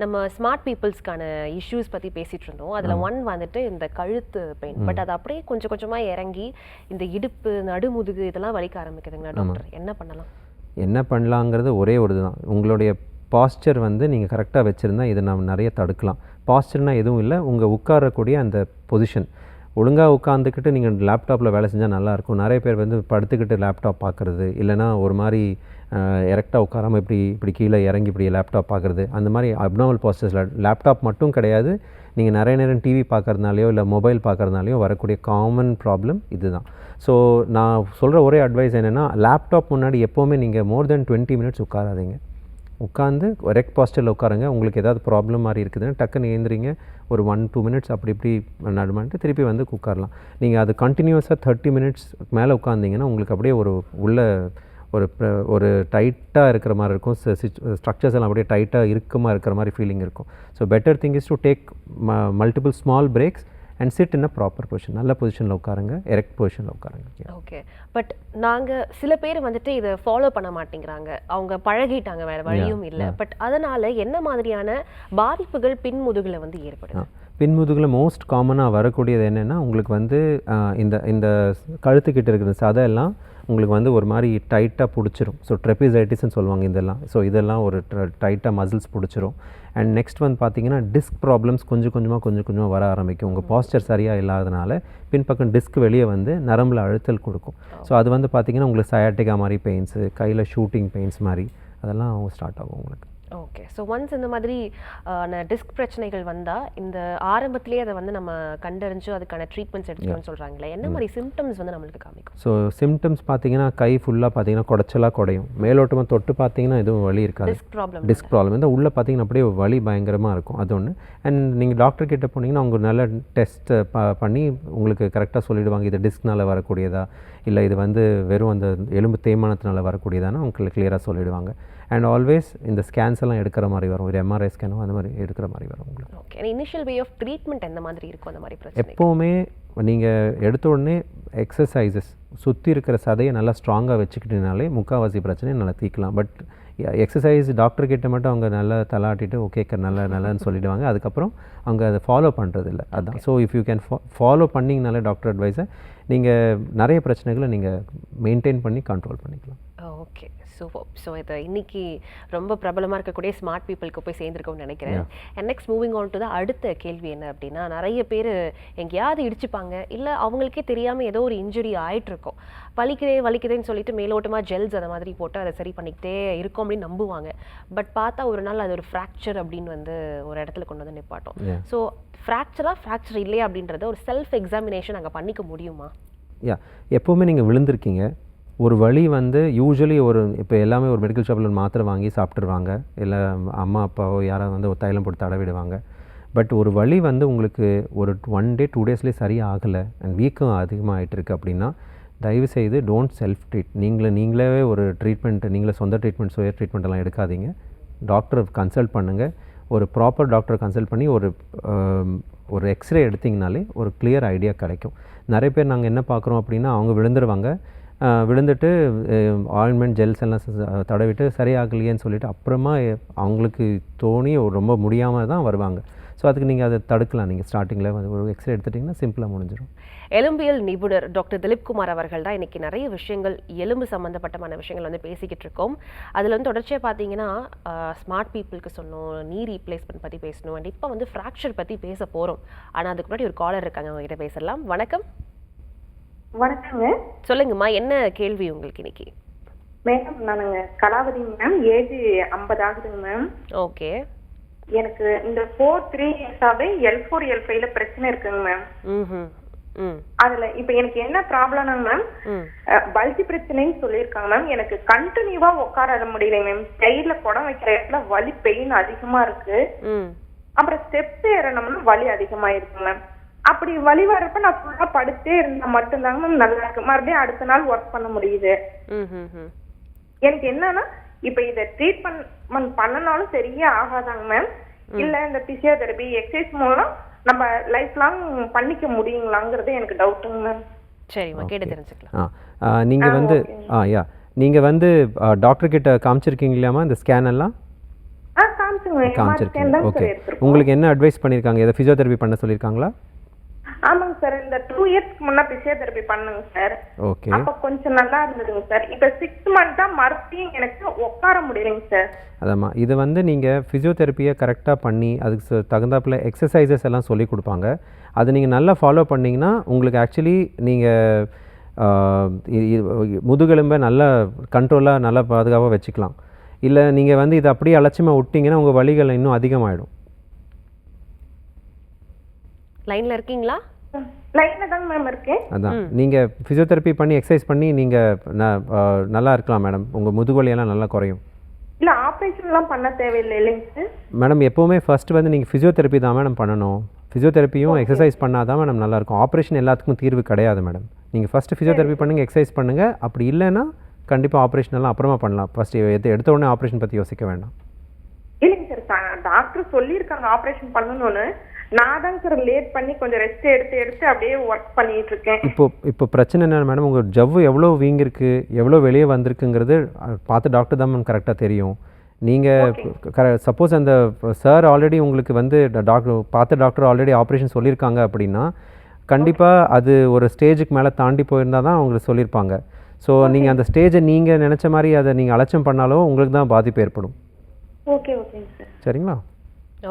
நம்ம ஸ்மார்ட் பீப்புள்ஸ்க்கான இஷ்யூஸ் பற்றி பேசிகிட்டு இருந்தோம். அதில் ஒன் வந்துட்டு இந்த கழுத்து பெயின். பட் அது அப்படியே கொஞ்சம் கொஞ்சமாக இறங்கி இந்த இடுப்பு, நடுமுதுகு இதெல்லாம் வலிக்க ஆரம்பிக்குதுங்களா டாக்டர்? என்ன பண்ணலாம்? என்ன பண்ணலாங்கிறது ஒரே ஒரு தான். உங்களுடைய பாஸ்டர் நீங்கள் கரெக்டாக வச்சுருந்தா இதை நம்ம நிறைய தடுக்கலாம். பாஸ்டர்னால் எதுவும் இல்லை, உங்கள் உட்காரக்கூடிய அந்த பொசிஷன் ஒழுங்காக உட்காந்துக்கிட்டு நீங்கள் லேப்டாப்பில் வேலை செஞ்சால் நல்லாயிருக்கும். நிறைய பேர் படுத்துக்கிட்டு லேப்டாப் பார்க்குறது இல்லைனா ஒரு மாதிரி எரெக்டாக உட்காராமல் இப்படி கீழே இறங்கி இப்படி லேப்டாப் பார்க்குறது, அந்த மாதிரி அப்நார்மல் பாஸ்டர்ஸில் லேப்டாப் மட்டும் கிடையாது, நீங்கள் நிறைய நேரம் டிவி பார்க்குறதுனாலையோ இல்லை மொபைல் பார்க்குறதுனாலையோ வரக்கூடிய காமன் ப்ராப்ளம் இது தான். ஸோ நான் சொல்கிற ஒரே அட்வைஸ் என்னென்னா, லேப்டாப் முன்னாடி எப்போவுமே நீங்கள் மோர் தென் 20 மினிட்ஸ் உட்காராதீங்க. உட்காந்து ரெக்ட் பாஸ்டரில் உட்காருங்க. உங்களுக்கு ஏதாவது ப்ராப்ளம் மாதிரி இருக்குதுன்னு டக்குன்னு ஏந்திரிங்க, ஒரு 1-2 மினிட்ஸ் அப்படி நடுமான்ட்டு திருப்பி உட்காரலாம். நீங்கள் அது கண்டினியூஸாக 30 மினிட்ஸ் மேலே உட்காந்திங்கன்னா உங்களுக்கு அப்படியே உள்ள ஒரு டைட்டாக இருக்கிற மாதிரி இருக்கும். ஸ்ட்ரக்சர்ஸ் எல்லாம் அப்படியே டைட்டாக இருக்கிற மாதிரி ஃபீலிங் இருக்கும். So better thing is to take multiple small breaks and sit in a proper position. நல்ல பொசிஷனில் உட்காருங்க, எரெக்ட் பொசிஷனில் உட்காருங்க. ஓகே. பட் சில பேர் இதை ஃபாலோ பண்ண மாட்டேங்கிறாங்க. அவங்க பழகிட்டாங்க, வேற வழியும் இல்லை. பட் அதனால என்ன மாதிரியான பாதிப்புகள் பின்முதுகில் ஏற்படுது? பின்முதுகில் மோஸ்ட் காமனாக வரக்கூடியது என்னென்னா, உங்களுக்கு இந்த கழுத்துக்கிட்ட இருக்கிற சதையெல்லாம் உங்களுக்கு ஒரு மாதிரி டைட்டாக பிடிச்சிரும். ஸோ ட்ரெபிசைட்டிஸ்ன்னு சொல்லுவாங்க இதெல்லாம். ஸோ இதெல்லாம் ஒரு டைட்டாக மசில்ஸ் பிடிச்சிரும். அண்ட் நெக்ஸ்ட் பார்த்தீங்கன்னா டிஸ்க் ப்ராப்ளம்ஸ் கொஞ்சம் கொஞ்சமாக வர ஆரம்பிக்கும். உங்கள் பாஸ்டர் சரியாக இல்லாதனால பின்பக்கம் டிஸ்க் வெளியே நரம்பில் அழுத்தல் கொடுக்கும். ஸோ அது பார்த்தீங்கன்னா உங்களுக்கு சயாட்டிகா மாதிரி பெயின்ஸு, கையில் ஷூட்டிங் பெயின்ஸ் மாதிரி அதெல்லாம் ஸ்டார்ட் ஆகும் உங்களுக்கு. ஓகே. ஸோ ஒன்ஸ் இந்த மாதிரி டிஸ்க் பிரச்சனைகள் வந்தால் இந்த ஆரம்பத்திலேயே அதை வந்து நம்ம கண்டறிஞ்சு அதுக்கான ட்ரீட்மெண்ட்ஸ் எடுத்துக்கணும்னு சொல்கிறாங்களே, என்ன மாதிரி சிம்டம்ஸ் வந்து நம்மளுக்கு காமிக்கும்? ஸோ சிம்டம்ஸ் பார்த்தீங்கன்னா கை ஃபுல்லாக பார்த்தீங்கன்னா குடைச்சலாக குடையும், மேலோட்டமாக தொட்டு பார்த்தீங்கன்னா எதுவும் வலி இருக்காது. டிஸ்க் ப்ராப்ளம் இந்த உள்ளே பார்த்தீங்கன்னா அப்படியே வலி பயங்கரமாக இருக்கும், அது ஒன்று. அண்ட் நீங்கள் டாக்டர் கிட்ட போனீங்கன்னா அவங்க நல்ல டெஸ்ட் பண்ணி உங்களுக்கு கரெக்டாக சொல்லிவிடுவாங்க இது டிஸ்க்னால் வரக்கூடியதா இல்லை இது வந்து வெறும் அந்த எலும்பு தேய்மானத்தினால வரக்கூடியதானா உங்களுக்கு கிளியராக சொல்லிவிடுவாங்க. அண்ட் ஆல்வேஸ் இந்த ஸ்கேன்ஸ் எல்லாம் எடுக்கிற மாதிரி வரும், ஒரு எம்ஆர்ஐ ஸ்கேனோ அந்த மாதிரி எடுக்கிற மாதிரி வரும் உங்களுக்கு. Okay. Initial way of treatment எந்த மாதிரி இருக்கும் அந்த மாதிரி பிரச்சனை? எப்போவுமே நீங்கள் எடுத்த உடனே எக்ஸசைசஸ் சுற்றி இருக்கிற சதையை நல்லா ஸ்ட்ராங்காக வச்சுக்கிட்டீங்கனாலே முக்கால்வாசி பிரச்சனையை நல்லா தீர்க்கலாம். பட் எக்ஸசைஸ் டாக்டர் கிட்ட மட்டும் அவங்க நல்லா தலாட்டிட்டு ஓகே நல்லன்னு சொல்லிவிடுவாங்க, அதுக்கப்புறம் அவங்க அதை ஃபாலோ பண்ணுறது இல்லை, அதுதான். So if you can follow பண்ணிங்கனாலே டாக்டர் அட்வைஸை நீங்கள் நிறைய பிரச்சனைகளை நீங்கள் மெயின்டைன் பண்ணி கண்ட்ரோல் பண்ணிக்கலாம். Okay, super. ஸோ இது இன்னைக்கு ரொம்ப பிரபலமாக இருக்கக்கூடிய ஸ்மார்ட் பீப்புளுக்கு போய் சேர்ந்துருக்கோம்னு நினைக்கிறேன். And next moving on to அடுத்த கேள்வி என்ன அப்படின்னா, நிறைய பேர் எங்கேயாவது இடிச்சுப்பாங்க, இல்லை அவங்களுக்கே தெரியாமல் ஏதோ ஒரு இன்ஜுரி ஆகிட்டு இருக்கும், வலிக்குதேன்னு சொல்லிட்டு மேலோட்டமாக ஜெல்ஸ் அந்த மாதிரி போட்டு அதை சரி பண்ணிக்கிட்டே இருக்கும் அப்படின்னு நம்புவாங்க. பட் பார்த்தா ஒரு நாள் அது ஒரு ஃப்ராக்சர் அப்படின்னு வந்து ஒரு இடத்துல கொண்டு வந்து நிப்பாட்டோம். ஸோ ஃப்ராக்சர் இல்லையா அப்படின்றத ஒரு செல்ஃப் எக்ஸாமினேஷன் அங்கே பண்ணிக்க முடியுமா? எப்போவுமே நீங்கள் விழுந்திருக்கீங்க, ஒரு வலி வந்து யூஸ்வலி ஒரு இப்போ எல்லாமே ஒரு மெடிக்கல் ஷாப்பில் ஒரு மாத்திரை வாங்கி சாப்பிட்ருவாங்க, இல்லை அம்மா அப்பாவோ யாராவது வந்து ஒரு தைலம் போட்டு தடவிடுவாங்க. பட் ஒரு வலி வந்து உங்களுக்கு ஒரு 1 day 2 daysலேயே சரியாக ஆகலை அண்ட் வீக்கம் அதிகமாக ஆகிட்டு இருக்குது அப்படின்னா தயவுசெய்து டோன்ட் செல்ஃப் ட்ரீட். நீங்களே ஒரு ட்ரீட்மெண்ட், நீங்களே சொந்த ட்ரீட்மெண்ட் சுய ட்ரீட்மெண்ட் எல்லாம் எடுக்காதீங்க. டாக்டரை கன்சல்ட் பண்ணுங்கள். ஒரு ப்ராப்பர் டாக்டரை கன்சல்ட் பண்ணி ஒரு எக்ஸ்ரே எடுத்திங்கனாலே ஒரு கிளியர் ஐடியா கிடைக்கும். நிறைய பேர் நாங்கள் என்ன பார்க்குறோம் அப்படின்னா அவங்க விழுந்துட்டு ஆயின்மெண்ட் ஜெல்ஸ் எல்லாம் தடவிட்டு சரியாகலையேன்னு சொல்லிவிட்டு அப்புறமா அவங்களுக்கு தோணி ரொம்ப முடியாமல் தான் வருவாங்க. ஸோ அதுக்கு நீங்கள் அதை தடுக்கலாம். நீங்கள் ஸ்டார்டிங்கில் ஒரு எக்ஸ்ரே எடுத்துட்டிங்கன்னா சிம்பிளாக முடிஞ்சிடும். எலும்பியல் நிபுணர் டாக்டர் திலீப் குமார் அவர்கள் தான் இன்றைக்கி நிறைய விஷயங்கள் எலும்பு சம்மந்தப்பட்டமான விஷயங்கள் வந்து பேசிக்கிட்டு இருக்கோம். அதில் வந்து தொடர்ச்சியாக பார்த்தீங்கன்னா ஸ்மார்ட் பீப்புளுக்கு சொன்னோம், நீ ரீப்ளேஸ்மெண்ட் பற்றி பேசணும், அண்ட் இப்போ வந்து ஃப்ராக்சர் பற்றி பேச போகிறோம். ஆனால் அதுக்கு முன்னாடி ஒரு காலர் இருக்காங்க, அவங்ககிட்ட பேசலாம். வணக்கம். வணக்கங்க. சொல்லுங்கம்மா, என்ன கேள்வி உங்களுக்கு இன்னைக்கு? மேடம், நானுங்க கலாவதி மேம், ஏஜ் 50 ஆகுதுங்க மேம். ஓகே. எனக்கு இந்த 4-3 இயர்ஸாவே L4 L5ல பிரச்சனை இருக்குங்க மேம். அதுல இப்ப எனக்கு என்ன ப்ராப்ளம்னா மேம், பல்ஜி பிரச்சனைன்னு சொல்லியிருக்காங்க மேம். எனக்கு கண்டினியூவா உட்கார முடியல மேம். சைடுல குடம் வைக்கிற இடத்துல வலி, பெயின் அதிகமா இருக்கு. அப்புறம் ஸ்டெப்ஸ் ஏறணும்னா வலி அதிகமா இருக்கு மேம். அப்படி வலி வர்றப்ப நான் ஃபுல்லா படுத்தே இருந்தா மட்டும்தாங்க மேம் நல்லா இருக்கு. மறுபடியும் அடுத்த நாள் ஒர்க் பண்ண முடியுது. எனக்கு என்னன்னா, இப்ப இத ட்ரீட்மெண்ட் பண்ணனாலும் சரியே ஆகாதாங்க மேம், இல்ல இந்த பிசியோதெரபி எக்ஸசைஸ் மூலம் நம்ம லைஃப் லாங் பண்ணிக்க முடியுங்களாங்கிறது எனக்கு டவுட்டுங்க மேம். சரிம்மா, கேட்டு தெரிஞ்சுக்கலாம். நீங்கள் வந்து டாக்டர் கிட்ட காமிச்சிருக்கீங்களாமா இந்த ஸ்கேன் எல்லாம்? காமிச்சிருக்கீங்க. ஓகே. உங்களுக்கு என்ன அட்வைஸ் பண்ணியிருக்காங்க? எதை ஃபிசியோதெரபி பண்ண சொல்லியிருக்காங்களா? ஆமாங்க சார், இந்த 2 இயர்ஸ்க்கு முன்ன பிசியோதெரபி பண்ணுங்க சார். ஓகே. அப்ப கொஞ்சம் நல்லா இருந்ததுங்க சார். இப்ப 6 மந்த்தா மறுபடியும் எனக்கு உட்கார முடியலைங்க சார். அதாம்மா, இது வந்து நீங்கள் ஃபிசியோதெரப்பியை கரெக்டாக பண்ணி அதுக்கு தகுந்தாப்பில் எக்ஸசைசஸ் எல்லாம் சொல்லி கொடுப்பாங்க. அதை நீங்கள் நல்லா ஃபாலோ பண்ணிங்கன்னா உங்களுக்கு ஆக்சுவலி நீங்கள் முதுகெலும்பை நல்லா கண்ட்ரோலாக நல்லா பாதுகாப்பாக வச்சுக்கலாம். இல்லை நீங்கள் வந்து இதை அப்படியே அலட்சியமாக விட்டிங்கன்னா உங்கள் வலிகள் இன்னும் அதிகமாகிடும். லைன்ல இருக்கீங்களா? லைன்ல தான் மேம் இருக்கேன். அதான், நீங்கள் ஃபிசியோதெரப்பி பண்ணி எக்ஸசைஸ் பண்ணி நீங்கள் நல்லா இருக்கலாம் மேடம். உங்கள் முதுகுவலியெல்லாம் நல்லா குறையும். இல்லை ஆப்ரேஷன்லாம் பண்ண தேவையில்லை இல்லைங்க சார்? மேடம், எப்போவுமே ஃபர்ஸ்ட் வந்து நீங்கள் ஃபிசியோதெரப்பி தான் மேடம் பண்ணணும். ஃபிசியோதெரப்பியும் எக்ஸசைஸ் பண்ணால் தான் மேடம் நல்லாயிருக்கும். ஆப்ரேஷன் எல்லாத்துக்கும் தீர்வு கிடையாது மேடம். நீங்கள் ஃபஸ்ட்டு ஃபிசியோதெரப்பி பண்ணுங்கள், எக்ஸசைஸ் பண்ணுங்கள். அப்படி இல்லைன்னா கண்டிப்பாக ஆப்ரேஷன் எல்லாம் அப்புறமா பண்ணலாம். ஃபஸ்ட்டு எடுத்த உடனே ஆப்ரேஷன் பற்றி யோசிக்க வேண்டாம். இல்லைங்க சார், டாக்டர் சொல்லியிருக்காங்க ஆப்ரேஷன் பண்ணணும்னு. நான் தான் சார் லேட் பண்ணி கொஞ்சம் ரெஸ்ட் எடுத்து அப்படியே ஒர்க் பண்ணிட்டு இருக்கேன். இப்போ பிரச்சனை என்ன மேடம், உங்கள் ஜவ்வு எவ்வளோ வீங்கிருக்கு, எவ்வளோ வெளியே வந்திருக்குங்கிறது பார்த்து டாக்டர் தான் மேம் கரெக்டாக தெரியும். நீங்கள் சப்போஸ் அந்த சார் ஆல்ரெடி உங்களுக்கு வந்து டாக்டர் ஆல்ரெடி ஆப்ரேஷன் சொல்லியிருக்காங்க அப்படின்னா கண்டிப்பாக அது ஒரு ஸ்டேஜுக்கு மேலே தாண்டி போயிருந்தால் தான் அவங்களுக்கு சொல்லியிருப்பாங்க. ஸோ நீங்கள் அந்த ஸ்டேஜை நீங்கள் நினச்ச மாதிரி அதை நீங்கள் அலட்சியம் பண்ணாலும் உங்களுக்கு தான் பாதிப்பு ஏற்படும். ஓகேங்க சார். சரிங்களா?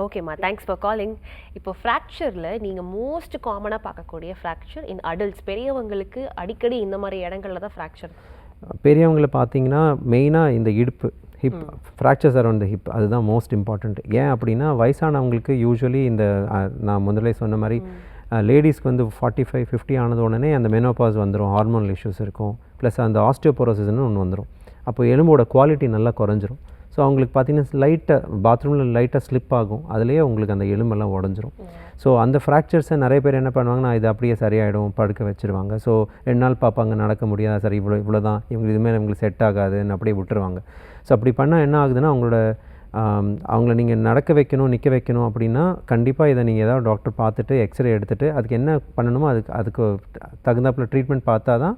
ஓகேம்மா, தேங்க்ஸ் ஃபார் காலிங். இப்போ ஃப்ராக்சரில் நீங்கள் மோஸ்ட் காமனாக பார்க்கக்கூடிய ஃப்ராக்சர் இன் அடல்ட்ஸ், பெரியவங்களுக்கு அடிக்கடி இந்த மாதிரி இடங்களில் தான் ஃப்ராக்சர். பெரியவங்களை பார்த்தீங்கன்னா மெயினாக இந்த hip fractures around the hip அதுதான் மோஸ்ட் இம்பார்ட்டண்ட். ஏன் அப்படின்னா வயசானவங்களுக்கு யூஸ்வலி இந்த நான் முதல்ல சொன்ன மாதிரி லேடிஸ்க்கு வந்து 45-50 ஆனது உடனே அந்த மெனோபாஸ் வந்துடும், ஹார்மோனல் இஷ்யூஸ் இருக்கும், ப்ளஸ் அந்த ஆஸ்டியோபோரோசிஸ்னு ஒன்று வந்துடும். அப்போ எலும்போட குவாலிட்டி நல்லா குறைஞ்சிரும். ஸோ அவங்களுக்கு பார்த்தீங்கன்னா லைட்டாக பாத்ரூமில் லைட்டாக ஸ்லிப் ஆகும், அதுலேயே உங்களுக்கு அந்த எலும்பெல்லாம் உடஞ்சிரும். ஸோ அந்த ஃப்ராக்சர்ஸை நிறைய பேர் என்ன பண்ணுவாங்கன்னா இது அப்படியே சரியாயிடும் படுக்க வச்சுருவாங்க. ஸோ 2 நாள் பார்ப்பாங்க, நடக்க முடியாது, சரி இவ்வளோ தான் இவங்க இதுமாதிரி இவங்களுக்கு செட் ஆகாதுன்னு அப்படியே விட்டுருவாங்க. ஸோ அப்படி பண்ணால் என்ன ஆகுதுன்னா அவங்கள நீங்கள் நடக்க வைக்கணும், நிற்க வைக்கணும் அப்படின்னா கண்டிப்பாக இதை நீங்கள் ஏதாவது டாக்டர் பார்த்துட்டு எக்ஸ்ரே எடுத்துகிட்டு அதுக்கு என்ன பண்ணணுமோ அதுக்கு தகுந்தாப்பில் ட்ரீட்மெண்ட் பார்த்தா தான்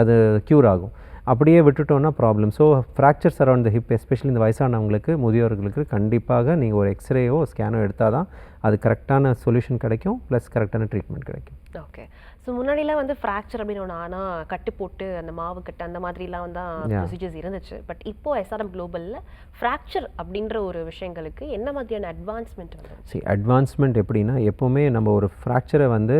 அது க்யூர் ஆகும். அப்படியே விட்டுட்டோன்னா problem. So fractures around the hip especially இந்த வயசானவங்களுக்கு, முதியோர்களுக்கு கண்டிப்பாக நீங்கள் ஒரு எக்ஸ்ரேயோ ஸ்கேனோ எடுத்தால் தான் அது கரெக்டான சொல்யூஷன் கிடைக்கும், ப்ளஸ் கரெக்டான ட்ரீட்மெண்ட் கிடைக்கும். ஓகே. ஸோ முன்னாடிலாம் வந்து ஃப்ராக்சர் அப்படின்னு ஒன்று ஆனால் கட்டு போட்டு அந்த மாவு கட்டு அந்த மாதிரிலாம் தான் ப்ரொசீஜர்ஸ் இருந்துச்சு. பட் இப்போது எஸ்ஆர்எம் குளோபலில் ஃப்ராக்சர் அப்படின்ற ஒரு விஷயங்களுக்கு என்ன மாதிரியான அட்வான்ஸ்மெண்ட் வந்து அட்வான்ஸ்மெண்ட் எப்படின்னா எப்போவுமே நம்ம ஒரு ஃப்ராக்சரை வந்து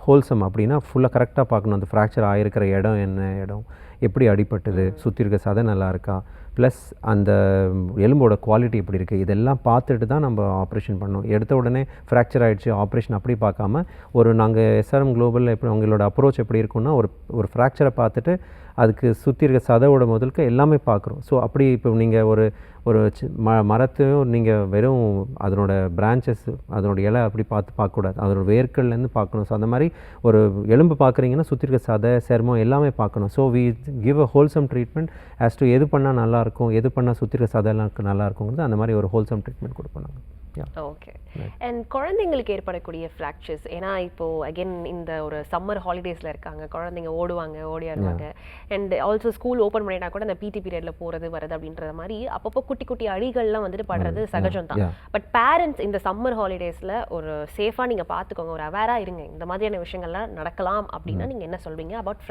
ஹோல்சம் அப்படின்னா ஃபுல்லாக கரெக்டாக பார்க்கணும். அந்த ஃப்ராக்சர் ஆகிருக்கிற இடம் என்ன இடம், எப்படி அடிபட்டது, சுற்றி இருக்க சதை நல்லா இருக்கா, ப்ளஸ் அந்த எலும்போட குவாலிட்டி எப்படி இருக்குது, இதெல்லாம் பார்த்துட்டு தான் நம்ம ஆப்ரேஷன் பண்ணோம். எடுத்த உடனே ஃப்ராக்சர் ஆகிடுச்சு ஆப்ரேஷன் அப்படி பார்க்காம நாங்கள் எஸ்ஆர்எம் குளோபலில் எப்படி அவங்களோட அப்ரோச் எப்படி இருக்குன்னா ஒரு ஃப்ராக்சரை பார்த்துட்டு அதுக்கு சுற்றி இருக்க சதையோட முதலுக்கு எல்லாமே பார்க்குறோம். ஸோ அப்படி இப்போ நீங்கள் ஒரு மரத்தையும் நீங்கள் வெறும் அதனோட பிரான்ச்சஸ் அதனோட இலை அப்படி பார்க்கக்கூடாது, அதோட வேர்கள்லேருந்து பார்க்கணும். ஸோ அந்த மாதிரி ஒரு எலும்பு பார்க்குறீங்கன்னா சுற்றி இருக்க சதை சர்மம் எல்லாமே பார்க்கணும். So we give a wholesome treatment as to எது பண்ணால் நல்லாயிருக்கும், எது பண்ணால் சுற்றி இருக்க சதையெல்லாம் நல்லா இருக்குங்கிறது அந்த மாதிரி ஒரு ஹோல்சம் ட்ரீட்மெண்ட் கொடுப்போம் நாங்கள். ஓகே. அண்ட் குழந்தைங்களுக்கு ஏற்படக்கூடிய ஃப்ராக்சர்ஸ், ஏன்னா இப்போது அகெயின் இந்த ஒரு சம்மர் ஹாலிடேஸில் இருக்காங்க, குழந்தைங்க ஓடியாருவாங்க. அண்ட் ஆல்சோ ஸ்கூல் ஓப்பன் பண்ணிட்டா கூட அந்த பிடி பீரியடில் போகிறது வருது அப்படின்ற மாதிரி அப்பப்போ குட்டி குட்டி அடிகள்லாம் வந்துட்டு படுறது சகஜம் தான். பட் பேரண்ட்ஸ் இந்த சம்மர் ஹாலிடேஸில் ஒரு சேஃபாக நீங்கள் பார்த்துக்கோங்க, ஒரு அவேராக இருங்க, இந்த மாதிரியான விஷயங்கள்லாம் நடக்கலாம் அப்படின்னா நீங்கள் என்ன சொல்வீங்க அபவுட்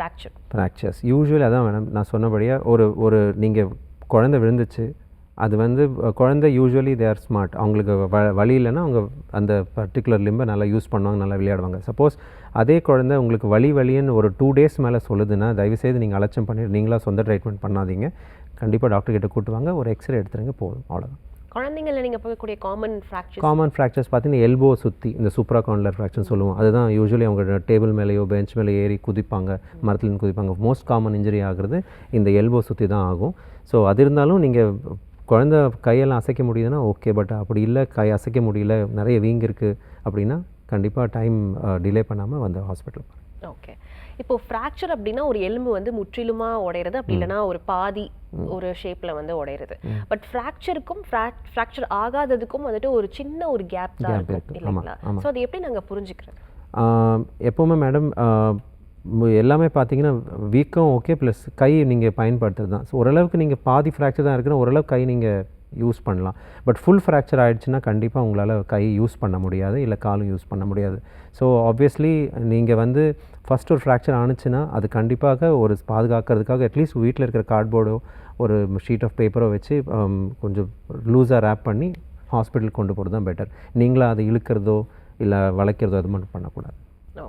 ஃப்ராக்சர்ஸ்? யூஸ்வலி அதான் மேடம் நான் சொன்னபடியாக ஒரு நீங்கள் குழந்தை விழுந்துச்சு, அது வந்து குழந்தை யூஸ்வலி தே ஆர் ஸ்மார்ட், அவங்களுக்கு வழி இல்லைன்னா அவங்க அந்த பர்டிகுலர் லிம்பை நல்லா யூஸ் பண்ணுவாங்க, நல்லா விளையாடுவாங்க. சப்போஸ் அதே குழந்தை உங்களுக்கு வலின்னு ஒரு 2 days மேலே சொல்லுதுன்னா தயவுசெய்து நீங்கள் அலட்சியம் பண்ணிட்டு நீங்களாக சொந்த ட்ரீட்மெண்ட் பண்ணாதீங்க. கண்டிப்பாக டாக்டர்கிட்ட கூட்டு வாங்க, ஒரு எக்ஸ்ரே எடுத்துருங்க, போதும், அவ்வளோதான். குழந்தைங்களில் நீங்கள் பார்க்கக்கூடிய காமன் ஃப்ராக்சர்ஸ் பார்த்தீங்கன்னா எல்போ சுற்றி இந்த சூப்ரா கான்லர் ஃப்ராக்சர் சொல்லுவோம். அதுதான் யூஸ்வலி அவங்க டேபிள் மேலேயோ பெஞ்ச் மேலே ஏறி குதிப்பாங்க, மரத்துலேருந்து குதிப்பாங்க. மோஸ்ட் காமன் இன்ஜுரி ஆகுறது இந்த எல்போ சுற்றி தான் ஆகும். ஸோ அது இருந்தாலும் நீங்கள் குழந்தை கையெல்லாம் அசைக்க முடியுதுன்னா ஓகே, பட் அப்படி இல்லை கை அசைக்க முடியல, நிறைய வீங்க இருக்குது அப்படின்னா கண்டிப்பாக டைம் டிலே பண்ணாமல் வந்து ஹாஸ்பிட்டல். ஓகே. இப்போ ஃப்ராக்சர் அப்படின்னா ஒரு எலும்பு வந்து முற்றிலுமாக உடையிறது, அப்படி இல்லைன்னா ஒரு பாதி ஒரு ஷேப்பில் வந்து உடையிறது. பட் ஃப்ராக்சருக்கும் ஃப்ராக்சர் ஆகாததுக்கும் வந்துட்டு ஒரு சின்ன ஒரு கேப் தான் இருக்கும் இல்லைங்களா? ஸோ அது எப்படி நாங்கள் புரிஞ்சுக்கிறது? எப்போவுமே மேடம் எல்லாமே பார்த்தீங்கன்னா வீக்கம் ஓகே, ப்ளஸ் கை நீங்கள் பயன்படுத்துறது தான். ஸோ ஓரளவுக்கு நீங்கள் பாதி ஃப்ராக்சர் தான் இருக்குன்னா ஓரளவுக்கு கை நீங்கள் யூஸ் பண்ணலாம். பட் ஃபுல் ஃப்ராக்சர் ஆகிடுச்சுன்னா கண்டிப்பாக உங்களால் கை யூஸ் பண்ண முடியாது, இல்லை காலும் யூஸ் பண்ண முடியாது. ஸோ ஆப்வியஸ்லி நீங்கள் வந்து ஃபஸ்ட் ஒரு ஃப்ராக்சர் ஆணுச்சுன்னா அது கண்டிப்பாக ஒரு பாதுகாக்கிறதுக்காக அட்லீஸ்ட் வீட்டில் இருக்கிற கார்ட்போர்டோ ஒரு ஷீட் ஆஃப் பேப்பரோ வச்சு கொஞ்சம் லூஸாக ரேப் பண்ணி ஹாஸ்பிட்டலுக்கு கொண்டு போகிறது தான் பெட்டர். நீங்களாக அதை இழுக்கிறதோ இல்லை வளைக்கிறதோ அது மட்டும் பண்ணக்கூடாது.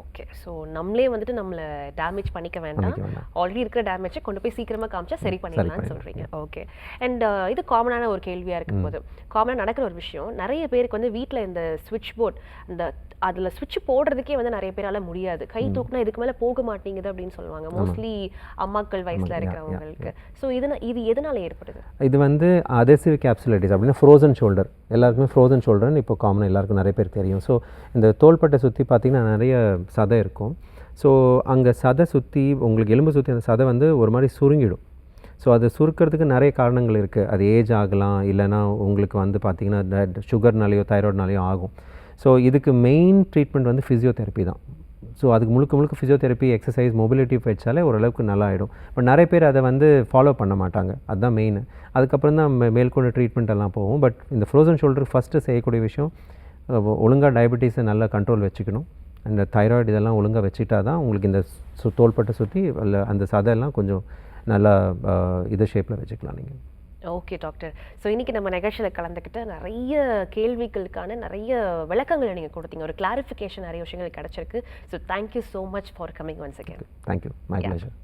ஓகே. ஸோ நம்மளே வந்துட்டு நம்மளை டேமேஜ் பண்ணிக்க வேண்டாம், ஆல்ரெடி இருக்கிற டேமேஜை கொண்டு போய் சீக்கிரமாக காமிச்சா சரி பண்ணிடலாம்னு சொல்கிறீங்க. ஓகே. அண்ட் இது காமனான ஒரு கேள்வியாக இருக்கும் போது காமனாக நடக்கிற ஒரு விஷயம், நிறைய பேருக்கு வந்து வீட்டில் இந்த சுவிட்ச் போர்ட் அந்த அதில் சுவிட்ச் போடுறதுக்கே வந்து நிறைய பேரால் முடியாது, கை தூக்குனா இதுக்கு மேலே போக மாட்டேங்குது அப்படின்னு சொல்லுவாங்க, மோஸ்ட்லி அம்மாக்கள் வயசில் இருக்கிறவங்களுக்கு. ஸோ இது எதனால ஏற்படுது? இது வந்து அதெசிவ் கேப்சுலைட்டிஸ் அப்படின்னா ஃப்ரோசன் ஷோல்டர், எல்லாருக்குமே ஃப்ரோசன் ஷோல்டர்னு இப்போ காமனாக எல்லாருக்கும் நிறைய பேர் தெரியும். ஸோ இந்த தோள்பட்டை சுற்றி பார்த்திங்கன்னா நிறைய சதை இருக்கும். ஸோ அங்கே சதை சுற்றி உங்களுக்கு எலும்பு சுற்றி அந்த சதை வந்து ஒரு மாதிரி சுருங்கிடும். ஸோ அது சுருக்கிறதுக்கு நிறைய காரணங்கள் இருக்குது. அது ஏஜ் ஆகலாம், இல்லைனா உங்களுக்கு வந்து பார்த்திங்கன்னா சுகர்னாலேயோ தைராய்டுனாலேயோ ஆகும். ஸோ இதுக்கு மெயின் ட்ரீட்மெண்ட் வந்து ஃபிசியோதெரப்பி தான். ஸோ அதுக்கு முழுக்க ஃபிசியோதெரப்பி, எக்ஸசைஸ், மொபிலிட்டி வச்சாலே ஓரளவுக்கு நல்லா ஆகிடும். பட் நிறைய பேர் அதை வந்து ஃபாலோ பண்ண மாட்டாங்க, அதுதான் மெயின். அதுக்கப்புறம் தான் மேற்கொண்டு ட்ரீட்மெண்ட் எல்லாம் போகும். பட் இந்த ஃப்ரோசன் ஷோல்டருக்கு ஃபஸ்ட்டு செய்யக்கூடிய விஷயம் ஒழுங்காக டயபெட்டிஸை நல்லா கண்ட்ரோல் வச்சுக்கணும். அந்த தைராய்டு இதெல்லாம் ஒழுங்காக வச்சுட்டா தான் உங்களுக்கு இந்த தோள்பட்டை சுற்றி அந்த சதையெல்லாம் கொஞ்சம் நல்லா இது ஷேப்பில் வச்சுக்கலாம் நீங்கள். Okay doctor. ஸோ இன்றைக்கி நம்ம நிகழ்ச்சியில் கலந்துக்கிட்ட நிறைய கேள்விகளுக்கான நிறைய விளக்கங்களை நீங்கள் கொடுத்தீங்க, ஒரு கிளாரிஃபிகேஷன் நிறைய விஷயங்கள் கிடச்சிருக்கு. So thank you so much for coming once again. Thank you, my pleasure.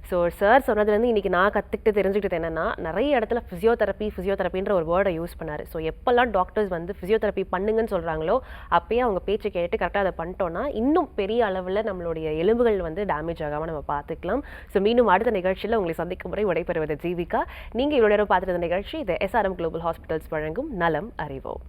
So sir சொன்னதுலேருந்து இன்றைக்கி நான் கற்றுக்கிட்டு தெரிஞ்சுக்கிட்டது என்னென்னா, நிறைய இடத்துல ஃபிசியோதெரப்பின்ற ஒரு வேர்டை யூஸ் பண்ணார். ஸோ எப்போல்லாம் டாக்டர்ஸ் வந்து ஃபிசியோதெரப்பி பண்ணுங்கன்னு சொல்கிறாங்களோ அப்பயே அவங்க பேச்சு கேட்டு கரெக்டாக அதை பண்ணிட்டோன்னா இன்னும் பெரிய அளவில் நம்மளுடைய எலும்புகள் வந்து டேமேஜ் ஆகாமல் நம்ம பார்த்துக்கலாம். ஸோ மீண்டும் அடுத்த நிகழ்ச்சியில் உங்களை சந்திக்கும் முறை விடைபெறுவது ஜீவிகா. நீங்கள் இவ்வளோ நேரம் பார்த்துருந்த நிகழ்ச்சி இது SRM குளோபல் ஹாஸ்பிட்டல்ஸ் வழங்கும் நலம் அறிவோம்.